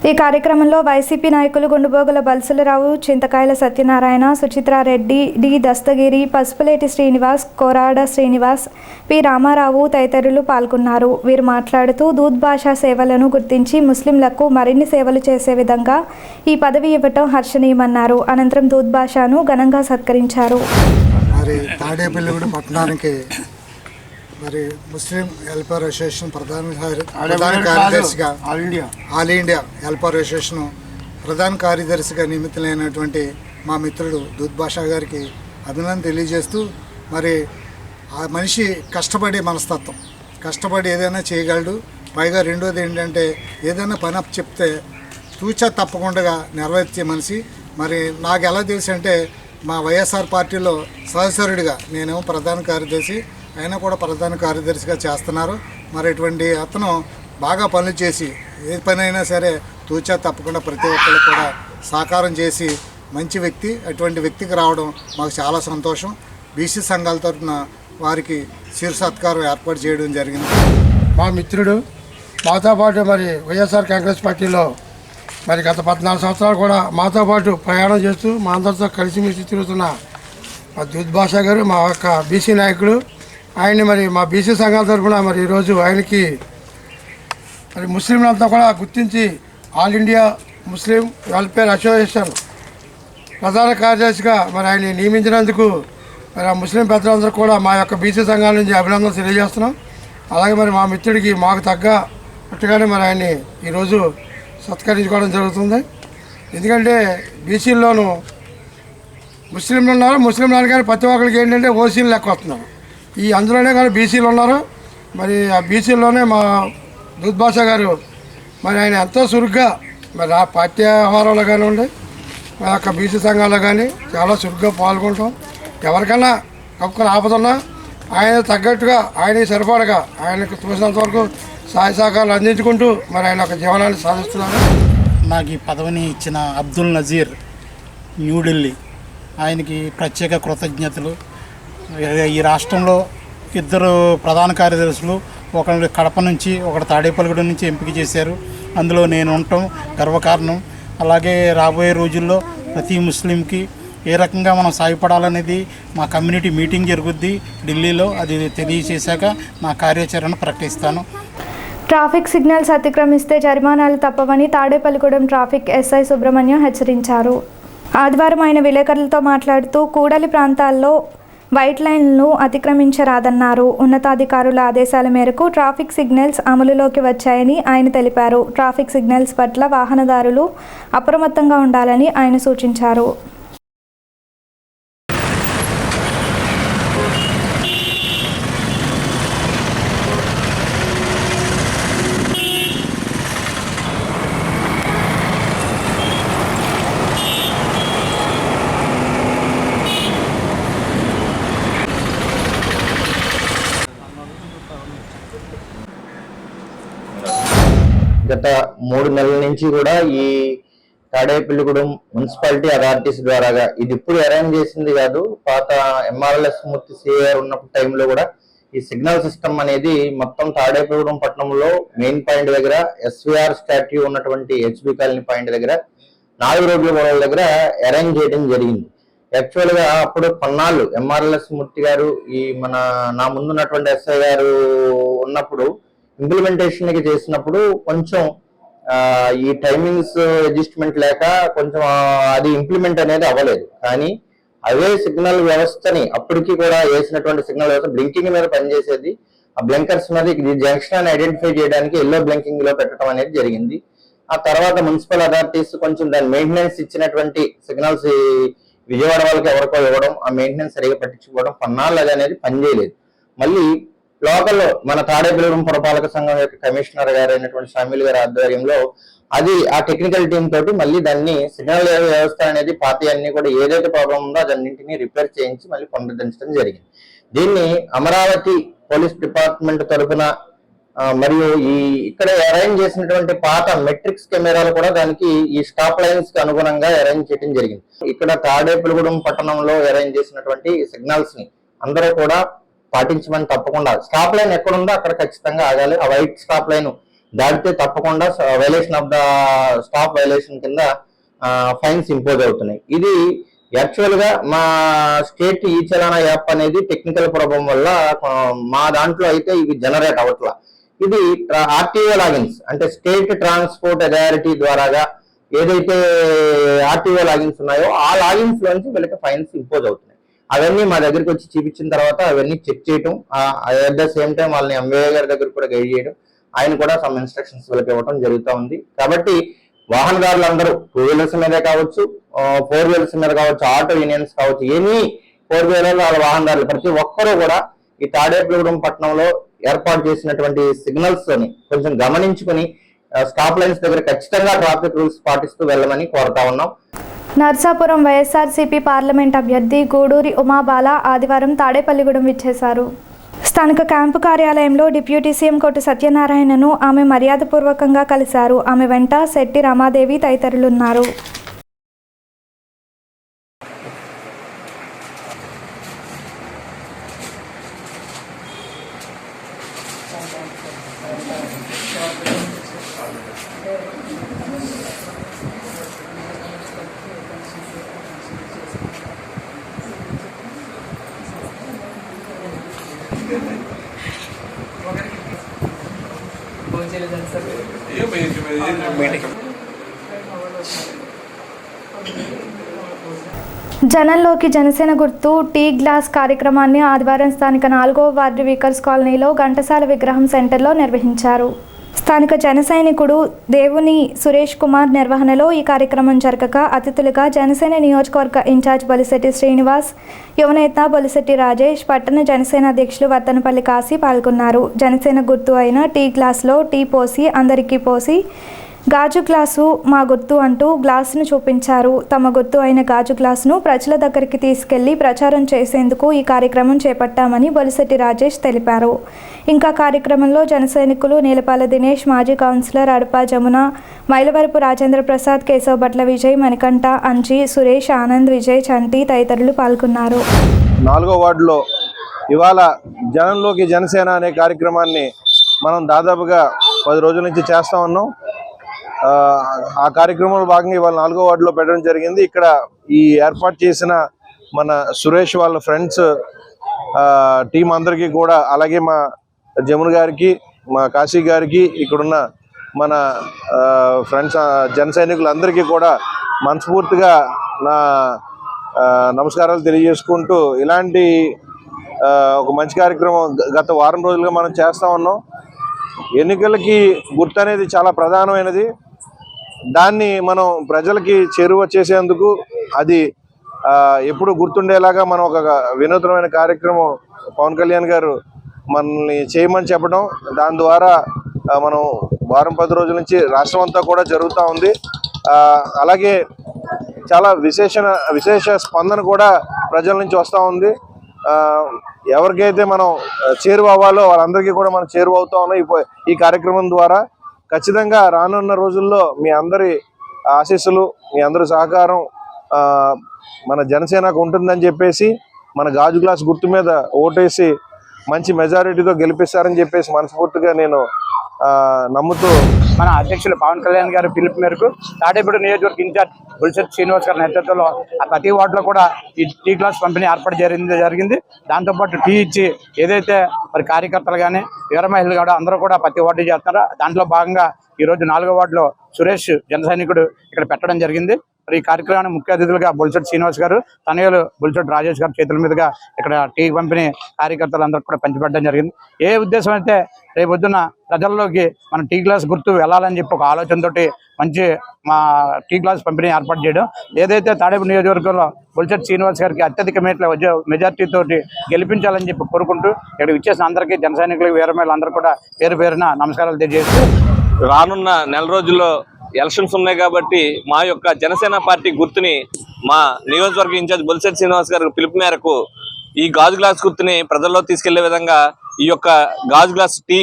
ఈ కార్యక్రమంలో వైసీపీ నాయకులు గుండుబోగుల బల్సులరావు, చింతకాయల సత్యనారాయణ, సుచిత్రారెడ్డి, డి దస్తగిరి, పసుపులేటి శ్రీనివాస్, కోరాడ శ్రీనివాస్, పి రామారావు తదితరులు పాల్గొన్నారు. వీరు మాట్లాడుతూ దూద్ బాషా సేవలను గుర్తించి ముస్లింలకు మరిన్ని సేవలు చేసే విధంగా ఈ పదవి ఇవ్వటం హర్షణీయమన్నారు. అనంతరం దూద్ బాషాను ఘనంగా సత్కరించారు. మరి తాడేపల్లిగూడెం పట్టణానికి మరి ముస్లిం వెల్ఫేర్ అసోసియేషన్ ప్రధాన కార్యదర్శిగా ఆల్ ఇండియా వెల్ఫేర్ అసోసియేషన్ ప్రధాన కార్యదర్శిగా నియమితులైనటువంటి మా మిత్రుడు దూద్ బాషా గారికి అభినందన తెలియజేస్తూ, మరి ఆ మనిషి కష్టపడే మనస్తత్వం, కష్టపడి ఏదైనా చేయగలడు. పైగా రెండోది ఏంటంటే ఏదైనా పని అప్ చెప్తే తూచా తప్పకుండా నెరవేర్చే మనిషి. మరి నాకు ఎలా తెలుసు అంటే మా వైఎస్ఆర్ పార్టీలో సహచరుడిగా నేనేమో ప్రధాన కార్యదర్శి, ఆయన కూడా ప్రధాన కార్యదర్శిగా చేస్తున్నారు. మరి ఇటువంటి అతను బాగా పనులు చేసి ఏ పని అయినా సరే తూచా తప్పకుండా ప్రతి ఒక్కరు కూడా సహకారం చేసి మంచి వ్యక్తి. అటువంటి వ్యక్తికి రావడం మాకు చాలా సంతోషం. బీసీ సంఘాల తరఫున వారికి శిరు సత్కారం ఏర్పాటు చేయడం జరిగింది. మా మిత్రుడు మాతో పాటు మరి వైఎస్ఆర్ కాంగ్రెస్ పార్టీలో మరి గత 14 సంవత్సరాలు కూడా మాతో పాటు ప్రయాణం చేస్తూ మా అందరితో కలిసిమెలిసి తిరుగుతున్న మా దూద్ బాషా గారు మా యొక్క బీసీ నాయకుడు. ఆయన్ని మరి మా బీసీ సంఘాల తరఫున మరి ఈరోజు ఆయనకి మరి ముస్లింలంతా కూడా గుర్తించి all India Muslim welfare association ప్రధాన కార్యదర్శిగా మరి ఆయన్ని నియమించినందుకు మరి ఆ ముస్లిం పెద్దలందరూ కూడా మా యొక్క బీసీ సంఘాల నుంచి అభినందనలు తెలియజేస్తున్నాం. అలాగే మరి మా మిత్రుడికి మాకు తగ్గట్టుగానే మరి ఆయన్ని ఈరోజు సత్కరించుకోవడం జరుగుతుంది. ఎందుకంటే బీసీల్లోనూ ముస్లింలు ఉన్నారు, ముస్లింలు కానీ ప్రతి ఒక్కరికి ఏంటంటే ఓసీలు లెక్క వస్తున్నారు. ఈ అందులోనే కానీ బీసీలు ఉన్నారు. మరి ఆ బీసీలోనే మా దూద్ బాషా గారు మరి ఆయన ఎంతో చురుగ్గా మరి ఆ పార్టీ వ్యవహారంలో కానివ్వండి, మా యొక్క బీసీ సంఘాల్లో కానీ చాలా చురుగ్గా పాల్గొంటాం. ఎవరికైనా కప్పుకొని ఆపదున్నా ఆయన తగ్గట్టుగా ఆయన సరిపడగా ఆయనకు తోసినంత వరకు సహాయ సహకారాలు అందించుకుంటూ మరి ఆయన ఒక జీవనాన్ని సాధిస్తున్నారు. నాకు ఈ పదవిని ఇచ్చిన అబ్దుల్ నజీర్ న్యూఢిల్లీ ఆయనకి ప్రత్యేక కృతజ్ఞతలు. ఈ రాష్ట్రంలో 2 ప్రధాన కార్యదర్శులు, ఒకరు కడప నుంచి ఒకరు తాడేపల్లిగూడెం నుంచి ఎంపిక చేశారు. అందులో నేను ఉండటం గర్వకారణం. అలాగే రాబోయే రోజుల్లో ప్రతి ముస్లింకి ఏ రకంగా మనం సాయపడాలనేది మా కమ్యూనిటీ మీటింగ్ జరుగుద్ది ఢిల్లీలో. అది తెలియచేశాక నా కార్యాచరణ ప్రకటిస్తాను. ట్రాఫిక్ సిగ్నల్స్ అతిక్రమిస్తే జరిమానాలు తప్పవని తాడేపల్లిగూడెం ట్రాఫిక్ ఎస్ఐ సుబ్రహ్మణ్యం హెచ్చరించారు. ఆదివారం ఆయన విలేకరులతో మాట్లాడుతూ కూడలి ప్రాంతాల్లో వైట్ లైన్లను అతిక్రమించరాదన్నారు. ఉన్నతాధికారుల ఆదేశాల మేరకు ట్రాఫిక్ సిగ్నల్స్ అమలులోకి వచ్చాయని ఆయన తెలిపారు. ట్రాఫిక్ సిగ్నల్స్ పట్ల వాహనదారులు అప్రమత్తంగా ఉండాలని ఆయన సూచించారు. గత 3 నెలల నుంచి కూడా ఈ తాడేపల్లిగూడెం మున్సిపాలిటీ అథారిటీస్ ద్వారాగా ఇది ఇప్పుడు అరేంజ్ చేసింది కాదు, పాత ఎంఆర్ఎల్ఎస్ మూర్తి సిఆర్ ఉన్నప్పుడు టైంలో కూడా ఈ సిగ్నల్ సిస్టమ్ అనేది మొత్తం తాడేపల్లిగూడెం పట్టణంలో మెయిన్ పాయింట్ దగ్గర ఎస్వీఆర్ స్టాట్యూ ఉన్నటువంటి హెచ్బి కాలనీ పాయింట్ దగ్గర 4 రోడ్ల గొడవల దగ్గర అరేంజ్ చేయడం జరిగింది. యాక్చువల్ గా అప్పుడు కొన్నాళ్ళు ఎంఆర్ఎల్ఎస్ మూర్తి గారు ఈ నా ముందున్నటువంటి ఎస్ఐ గారు ఉన్నప్పుడు ఇంప్లిమెంటేషన్ కి చేసినప్పుడు కొంచెం ఈ టైమింగ్స్ అడ్జస్ట్మెంట్ లేక కొంచెం అది ఇంప్లిమెంట్ అనేది అవ్వలేదు. కానీ అదే సిగ్నల్ వ్యవస్థని అప్పటికి కూడా వేసినటువంటి సిగ్నల్ వ్యవస్థ బ్లింకింగ్ మీద పనిచేసేది. ఆ బ్లింకర్స్ మీద ఇది జంక్షన్ అని ఐడెంటిఫై చేయడానికి ఎల్లో బ్లింకింగ్ లో పెట్టడం అనేది జరిగింది. ఆ తర్వాత మున్సిపల్ అథారిటీస్ కొంచెం దాని మెయింటెనెన్స్ ఇచ్చినటువంటి సిగ్నల్స్ విజయవాడ వాళ్ళకి ఎవరికో ఇవ్వడం, ఆ మెయింటెనెన్స్ సరిగా పట్టించుకోవడం, కొన్నాళ్ళు అది అనేది పనిచేయలేదు. మళ్ళీ లోకల్ మన తాడేపల్లిగూడెం పురపాలక సంఘం యొక్క కమిషనర్ గారు అయినటువంటి షామిల్ గారి ఆధ్వర్యంలో అది ఆ టెక్నికల్ టీం తోటి మళ్ళీ దాన్ని సిగ్నల్ వ్యవస్థ అనేది పార్టీ అన్ని కూడా ఏదైతే ప్రాబ్లం ఉందో అదన్నింటినీ రిపేర్ చేయించి మళ్ళీ పునరుద్ధరించడం జరిగింది. దీన్ని అమరావతి పోలీస్ డిపార్ట్మెంట్ తరఫున మరియు ఈ ఇక్కడ అరేంజ్ చేసినటువంటి పాత మెట్రిక్స్ కెమెరాలు కూడా దానికి ఈ స్టాప్ లైన్స్ కి అనుగుణంగా అరేంజ్ చేయడం జరిగింది. ఇక్కడ తాడేపల్లిగూడెం పట్టణంలో అరేంజ్ చేసినటువంటి సిగ్నల్స్ ని అందరూ కూడా పాటించమని, తప్పకుండా స్టాప్ లైన్ ఎక్కడుందో అక్కడ ఖచ్చితంగా ఆగాలి. ఆ వైట్ స్టాప్ లైన్ దాటితే తప్పకుండా violation of the stop violation కింద ఫైన్స్ ఇంపోజ్ అవుతున్నాయి. ఇది యాక్చువల్ గా మా స్టేట్ ఈ చలానా యాప్ అనేది టెక్నికల్ ప్రాబ్లం వల్ల మా దాంట్లో అయితే ఇవి జనరేట్ అవ్వట్లా. ఇది ఆర్టీఓ లాగిన్స్ అంటే స్టేట్ ట్రాన్స్పోర్ట్ అథారిటీ ద్వారాగా ఏదైతే ఆర్టీఓ లాగిన్స్ ఉన్నాయో ఆ లాగిన్స్ లోంచి వీళ్ళకి ఫైన్స్ ఇంపోజ్ అవుతున్నాయి. అవన్నీ మా దగ్గరికి వచ్చి చూపించిన తర్వాత అవన్నీ చెక్ చేయటం, అట్ ద సేమ్ టైం వాళ్ళని ఎంవీఏ గారి దగ్గర కూడా గైడ్ చేయడం, ఆయన కూడా సమ్ ఇన్స్ట్రక్షన్స్ వీళ్ళకి ఇవ్వడం జరుగుతూ ఉంది. కాబట్టి వాహనదారులందరూ 2 వీలర్స్ మీదే కావచ్చు, 4 వీలర్స్ మీద కావచ్చు, ఆటో యూనియన్స్ కావచ్చు, ఎనీ 4 వీలర్ వాహనదారులు ప్రతి ఒక్కరూ కూడా ఈ తాడేపల్లిగూడెం పట్టణంలో ఏర్పాటు చేసినటువంటి సిగ్నల్స్ ని కొంచెం గమనించుకుని స్టాప్ లైన్స్ దగ్గర ఖచ్చితంగా ట్రాఫిక్ రూల్స్ పాటిస్తూ వెళ్ళమని కోరుతా ఉన్నాం. నర్సాపురం వైఎస్ఆర్సీపీ పార్లమెంట్ అభ్యర్థి గూడూరి ఉమాబాల ఆదివారం తాడేపల్లిగూడెం విచ్చేశారు. స్థానిక క్యాంపు కార్యాలయంలో డిప్యూటీ సీఎం కోట సత్యనారాయణను ఆమె మర్యాదపూర్వకంగా కలిశారు. ఆమె వెంట శెట్టి రమాదేవి తదితరులున్నారు. జనంలోకి జనసేన గుర్తు టీ గ్లాస్ కార్యక్రమాన్ని ఆదివారం స్థానిక 4వ వార్డు వీకర్స్ కాలనీలో ఘంటసాల విగ్రహం సెంటర్లో నిర్వహించారు. స్థానిక జన సైనికుడు దేవుని సురేష్ కుమార్ నిర్వహణలో ఈ కార్యక్రమం జరగగా అతిథులుగా జనసేన నియోజకవర్గ ఇన్ఛార్జ్ బొలిశెట్టి శ్రీనివాస్, యువనేత బొలిశెట్టి రాజేష్, పట్టణ జనసేన అధ్యక్షులు వర్తనపల్లి కాశీ పాల్గొన్నారు. జనసేన గుర్తు అయిన టీ గ్లాస్లో టీ పోసి అందరికీ పోసి గాజు గ్లాసు మా గుర్తు అంటూ గ్లాసును చూపించారు. తమ గుర్తు అయిన గాజు గ్లాసును ప్రజల దగ్గరికి తీసుకెళ్లి ప్రచారం చేసేందుకు ఈ కార్యక్రమం చేపట్టామని బొలిశెట్టి రాజేష్ తెలిపారు. ఇంకా కార్యక్రమంలో జనసైనికులు నీలపాల దినేష్, మాజీ కౌన్సిలర్ అడపా జమున, మైలవరపు రాజేంద్ర ప్రసాద్, కేశవ భట్ల విజయ్, మణికంఠ, అంజీ, సురేష్, ఆనంద్, విజయ్, చంటి తదితరులు పాల్గొన్నారు. 4వ వార్డులో ఇవాళ జనంలోకి జనసేన అనే కార్యక్రమాన్ని మనం దాదాపుగా 10 రోజుల నుంచి చేస్తూ ఉన్నాం. ఆ కార్యక్రమంలో భాగంగా ఇవాళ 4వ వార్డులో పెట్టడం జరిగింది. ఇక్కడ ఈ ఏర్పాటు చేసిన మన సురేష్ వాళ్ళ ఫ్రెండ్స్ టీం అందరికీ కూడా, అలాగే మా జమున గారికి, మా కాశీ గారికి, ఇక్కడున్న మన ఫ్రెండ్స్ జన సైనికులందరికీ కూడా మనస్ఫూర్తిగా నా నమస్కారాలు తెలియజేసుకుంటూ, ఇలాంటి ఒక మంచి కార్యక్రమం గత వారం రోజులుగా మనం చేస్తూ ఉన్నాం. ఎన్నికలకి గుర్తు అనేది చాలా ప్రధానమైనది. దాన్ని మనం ప్రజలకి చేరువ చేసేందుకు అది ఎప్పుడు గుర్తుండేలాగా మనం ఒక వినూత్నమైన కార్యక్రమం పవన్ కళ్యాణ్ గారు మనల్ని చేయమని చెప్పడం, దాని ద్వారా మనం వారం 10 రోజుల నుంచి రాష్ట్రం అంతా కూడా జరుగుతూ ఉంది. అలాగే చాలా విశేష స్పందన కూడా ప్రజల నుంచి వస్తూ ఉంది. ఎవరికైతే మనం చేరువ అవ్వాలో వాళ్ళందరికీ కూడా మనం చేరువ అవుతా ఉన్నాం ఈ కార్యక్రమం ద్వారా. ఖచ్చితంగా రానున్న రోజుల్లో మీ అందరి ఆశీస్సులు, మీ అందరి సహకారం మన జనసేనకు ఉంటుందని చెప్పేసి, మన గాజు గ్లాస్ గుర్తు మీద ఓటేసి మంచి మెజారిటీతో గెలిపిస్తారని చెప్పేసి మనస్ఫూర్తిగా నేను నమ్ముతూ, మన అధ్యక్షులు పవన్ కళ్యాణ్ గారి పిలుపు మేరకు తాడేపల్లి నియోజకవర్గ ఇన్ఛార్జ్ బొలిశెట్టి శ్రీనివాస్ గారి నేతృత్వంలో ప్రతి వార్డులో కూడా ఈ టీ గ్లాస్ పంపిణీ ఏర్పాటు జరిగింది. దాంతోపాటు టీ ఇచ్చి ఏదైతే మరి కార్యకర్తలు కానీ వీర మహిళలు కూడా అందరూ కూడా ప్రతి వార్డు చేస్తారో దాంట్లో భాగంగా ఈరోజు 4వ వార్డులో సురేష్ జన సైనికుడు ఇక్కడ పెట్టడం జరిగింది. మరి ఈ కార్యక్రమానికి ముఖ్య అతిథులుగా బొలిశెట్టి శ్రీనివాస్ గారు, తనయులు బొలిశెట్టి రాజేష్ గారు చేతుల మీదుగా ఇక్కడ టీ పంపిణీ కార్యకర్తలందరూ కూడా పంచిపెట్టడం జరిగింది. ఏ ఉద్దేశం అయితే రేపొద్దున ప్రజల్లోకి మన టీ గ్లాస్ గుర్తు వెళ్ళాలని చెప్పి ఒక ఆలోచనతోటి మంచి మా టీ గ్లాస్ పంపిణీ ఏర్పాటు చేయడం, ఏదైతే తాడేపల్లి నియోజకవర్గంలో బొలిశెట్టి శ్రీనివాస్ గారికి అత్యధిక మెజార్టీతో గెలిపించాలని చెప్పి కోరుకుంటూ ఇక్కడ ఇచ్చేసిన అందరికీ జన సైనికులకు వీరమేళ్ళందరూ కూడా పేరు పేరున నమస్కారాలు తెలియజేస్తూ, రానున్న నెల రోజుల్లో ఎలక్షన్స్ ఉన్నాయి కాబట్టి మా యొక్క జనసేన పార్టీ గుర్తుని మా నియోజకవర్గ ఇన్ఛార్జ్ బొలిశెట్టి శ్రీనివాస్ గారి పిలుపు మేరకు ఈ గాజు గ్లాస్ గుర్తుని ప్రజల్లో తీసుకెళ్లే విధంగా ఈ యొక్క గాజు గ్లాస్ టీ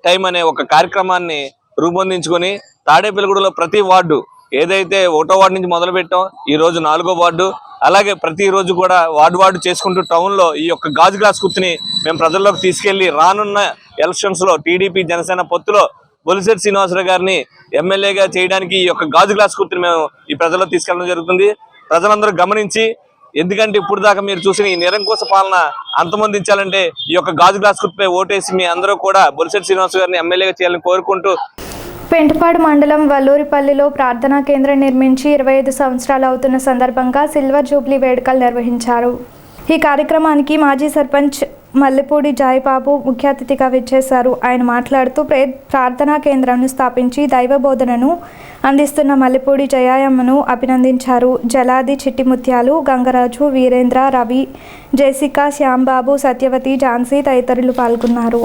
టైం అనే ఒక కార్యక్రమాన్ని రూపొందించుకొని తాడేపల్లిగూడలో ప్రతి వార్డు ఏదైతే 1వ వార్డు నుంచి మొదలు పెట్టాం ఈ రోజు 4వ వార్డు, అలాగే ప్రతిరోజు కూడా వార్డు చేసుకుంటూ టౌన్ లో ఈ యొక్క గాజు గ్లాస్ గుర్తుని మేము ప్రజల్లోకి తీసుకెళ్లి రానున్న ఎలక్షన్స్ లో టీడీపీ జనసేన పొత్తులో బొలిశెట్టి శ్రీనివాసరావు గారిని ఎమ్మెల్యేగా చేయడానికి ఈ యొక్క గాజు గ్లాస్ గుర్తుని మేము ఈ ప్రజల్లో తీసుకెళ్లడం జరుగుతుంది. ప్రజలందరూ గమనించి, ఎందుకంటే ఇప్పుడు దాకా మీరు చూసిన ఈ నిరంకుశ పాలన అంతమొందించాలంటే ఈ యొక్క గాజు గ్లాస్ గుర్తుపై ఓటేసి మీ అందరూ కూడా బొలిశెట్టి శ్రీనివాసరావు గారిని ఎమ్మెల్యేగా చేయాలని కోరుకుంటూ, పెంటపాడు మండలం వల్లూరిపల్లిలో ప్రార్థనా కేంద్రం నిర్మించి 25 సంవత్సరాలు అవుతున్న సందర్భంగా సిల్వర్ జూబ్లీ వేడుకలు నిర్వహించారు. ఈ కార్యక్రమానికి మాజీ సర్పంచ్ మల్లెపూడి జాయిబాబు ముఖ్య అతిథిగా విచ్చేశారు. ఆయన మాట్లాడుతూ ప్రార్థనా కేంద్రాన్ని స్థాపించి దైవ బోధనను అందిస్తున్న మల్లెపూడి జయాయమ్మను అభినందించారు. జలాది చిట్టిముత్యాలు, గంగరాజు, వీరేంద్ర, రవి, జెసికా, శ్యాంబాబు, సత్యవతి, ఝాన్సీ తదితరులు పాల్గొన్నారు.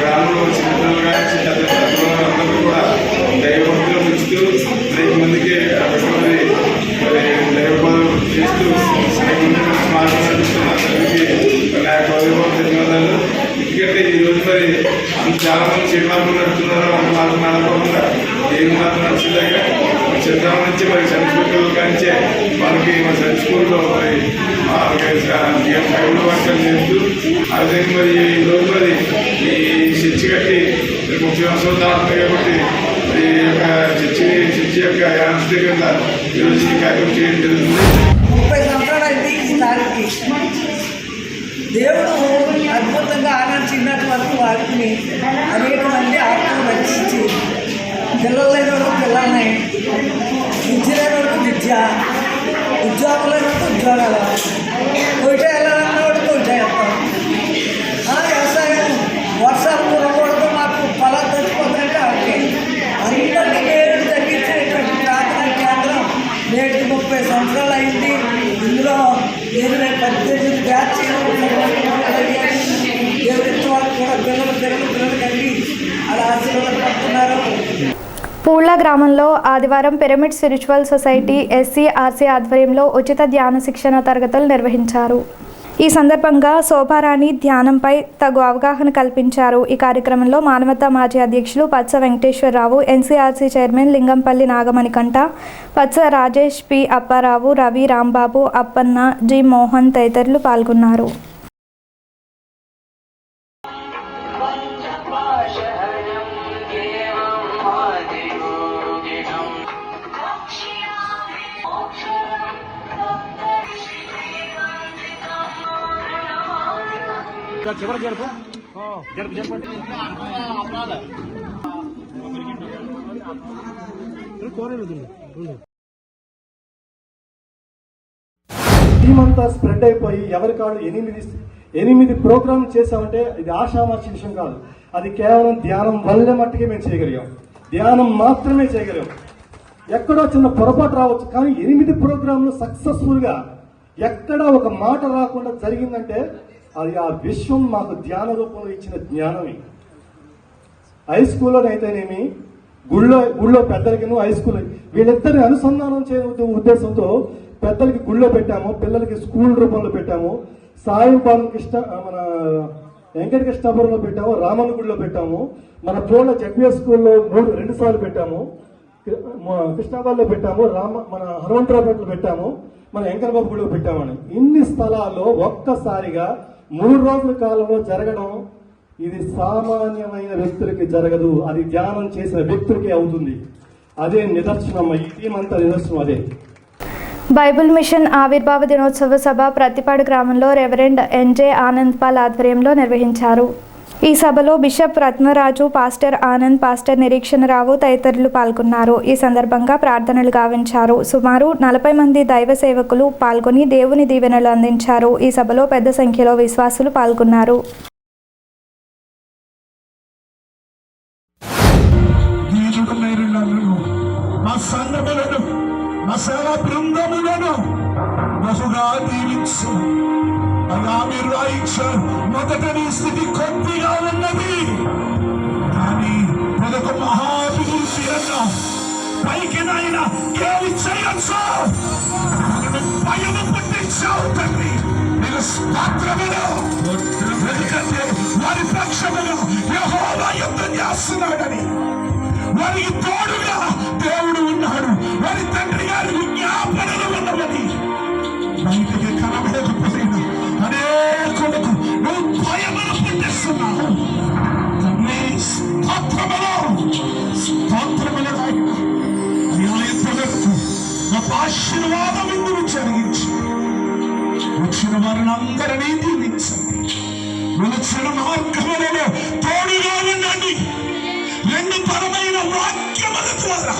గ్రామంలో చిన్నపిల్లలు కానీ అందరూ కూడా దైవభక్తులు పెంచుతూ అనేక మందికి దైవబోధన చేస్తూ మార్గం నడుస్తున్నారు. ధన్యవాదాలు. ఎందుకంటే ఈ రోజు మరి చాలా మంది చెడు మార్గం నడుపుతున్నారు. వంట మార్గం నడపకుండా ఏమి మార్గం నడుస్తుందాక చిత్రం నుంచి మరి సైన్స్ స్కూల్ కాంచే మనకి మన సైన్స్ స్కూల్లో మరి ఫైవ్లో వర్షాలు చేస్తూ అదే మరి ఈ రోజు మరి ఈ చర్చి కట్టి 30 సంవత్సరాలు దాటుతాయి కాబట్టి ఈ యొక్క చర్చి యొక్క యాన్స్టీ కింద ఈరోజు ఈ కార్యక్రమం చేయడం జరుగుతుంది. 30 సంవత్సరాలు అయింది ఈ దానికి. దేవుడు అద్భుతంగా ఆనందించినటువంటి వాటిని అనేక మంది ఆత్మను రక్షించి పిల్లలు లేని వాళ్ళకు పిల్లల్ని, విద్య లేని వాళ్ళకు విద్య, ఉద్యోగం లేని వాళ్ళకు ఉద్యోగాలు, కొయిట వెళ్ళాలన్న వాడికి కొయిట వెళ్తాం. వ్యవసాయం వర్షాలు కురకూడదు, మాకు పొలాలు తెచ్చిపోతాయంటే అంటే అందరికీ మేలు తగ్గించేటువంటి ప్రార్థనా కేంద్రం నేటికి 30 సంవత్సరాలు అయింది. ఇందులో 18 బ్యాచీలు దేవుడి వాళ్ళు కూడా పిల్లలు కలిగి అలా ఆశీర్వాదం పడుతున్నారు. పూళ్ళ గ్రామంలో ఆదివారం పిరమిడ్ స్పిరిచువల్ సొసైటీ SCRC ఆధ్వర్యంలో ఉచిత ధ్యాన శిక్షణ తరగతులు నిర్వహించారు. ఈ సందర్భంగా శోభారాణి ధ్యానంపై తగు అవగాహన కల్పించారు. ఈ కార్యక్రమంలో మానవతా మాజీ అధ్యక్షులు పచ్చ వెంకటేశ్వరరావు, NCRC చైర్మన్ లింగంపల్లి నాగమణికంఠ, పచ్చ రాజేష్, పి అప్పారావు, రవి, రాంబాబు, అప్పన్న, జి మోహన్ తదితరులు పాల్గొన్నారు. టీమ్ అంతా స్ప్రెడ్ అయిపోయి ఎవరి కాళ్ళు 8 ప్రోగ్రామ్ చేసామంటే ఇది ఆషామాషి విషయం కాదు. అది కేవలం ధ్యానం వల్లే మట్టుకే మేము చేయగలిగాం. ధ్యానం మాత్రమే చేయగలిగాం. ఎక్కడో చిన్న పొరపాటు రావచ్చు, కానీ 8 ప్రోగ్రాంలు సక్సెస్ఫుల్గా ఎక్కడ ఒక మాట రాకుండా జరిగిందంటే అది ఆ విశ్వం మాకు ధ్యాన రూపంలో ఇచ్చిన జ్ఞానమే. హై స్కూల్లోనైతేనేమి, గుళ్ళో పెద్దలకి హై స్కూల్ వీళ్ళిద్దరిని అనుసంధానం చేయడం ఉద్దేశంతో పెద్దలకి గుళ్ళో పెట్టాము, పిల్లలకి స్కూల్ రూపంలో పెట్టాము. సాయంపాలెం మన వెంకటకృష్ణాపురంలో పెట్టాము, రామన్న గుడిలో పెట్టాము, మన పూర్ణ జడ్పిఎస్ స్కూల్లో 2 సార్లు పెట్టాము, కృష్ణాబాద్లో పెట్టాము, మన హనుమంతరావుపేటలో పెట్టాము, మన వెంకటబాబు గుడిలో పెట్టామని. ఇన్ని స్థలాల్లో ఒక్కసారిగా 3 రోజుల కాలంలో జరగడం ఇది సామాన్యమైన వ్యక్తులకి జరగదు. అది ధ్యానం చేసిన వ్యక్తులకి అవుతుంది. అదే నిదర్శనం. ఈ టీం అంతా నిదర్శనం అదే. బైబిల్ మిషన్ ఆవిర్భావ దినోత్సవ సభ ప్రతిపాడు గ్రామంలో రెవరెండ్ ఎన్జే ఆనంద్ పాల్ ఆధ్వర్యంలో నిర్వహించారు. ఈ సభలో bishop Ratnaraju, pastor Anand, pastor Nireekshanarao తదితరులు పాల్గొన్నారు. ఈ సందర్భంగా ప్రార్థనలు గావించారు. సుమారు 40 మంది దైవ సేవకులు పాల్గొని దేవుని దీవెనలు అందించారు. ఈ సభలో పెద్ద సంఖ్యలో విశ్వాసులు పాల్గొన్నారు. మా సేవా బృందములను బహుగా దీవించు. అలా మీరు రాయించారు. మొదట నీ స్థితి కొద్దిగా ఉన్నది, కానీ మరొక మహాభివృద్ధి అన్నా పైకి నాయన ఏమి చేయొచ్చు. భయము పుట్టించావు తండ్రి, నేను స్తోత్రములు. ఎందుకంటే వారి పక్షములు యెహోవా యుద్ధం చేస్తున్నాడని, వారికి తోడుగా దేవుడు ఉన్నాడు, వారి తండ్రి గారి విజ్ఞాపనలు ఉన్నవని బయటికి కనబడకపోయినా అనేకులకు నువ్వు భయమును పుట్టిస్తున్నావు. స్తోత్రములు అయ్యా, ఇంతవరకు నాకు ఆశీర్వాదం ఇందుకు జరిగించి వచ్చిన వారిని అందరినీ దీవించండి. వచ్చిన మార్గములలో తోడుగా ఉండండి. రెండు పరమైన వాక్యముల ద్వారా.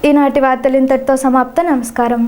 ఈనాటి వార్తలు ఇంతటితో సమాప్తం. నమస్కారం.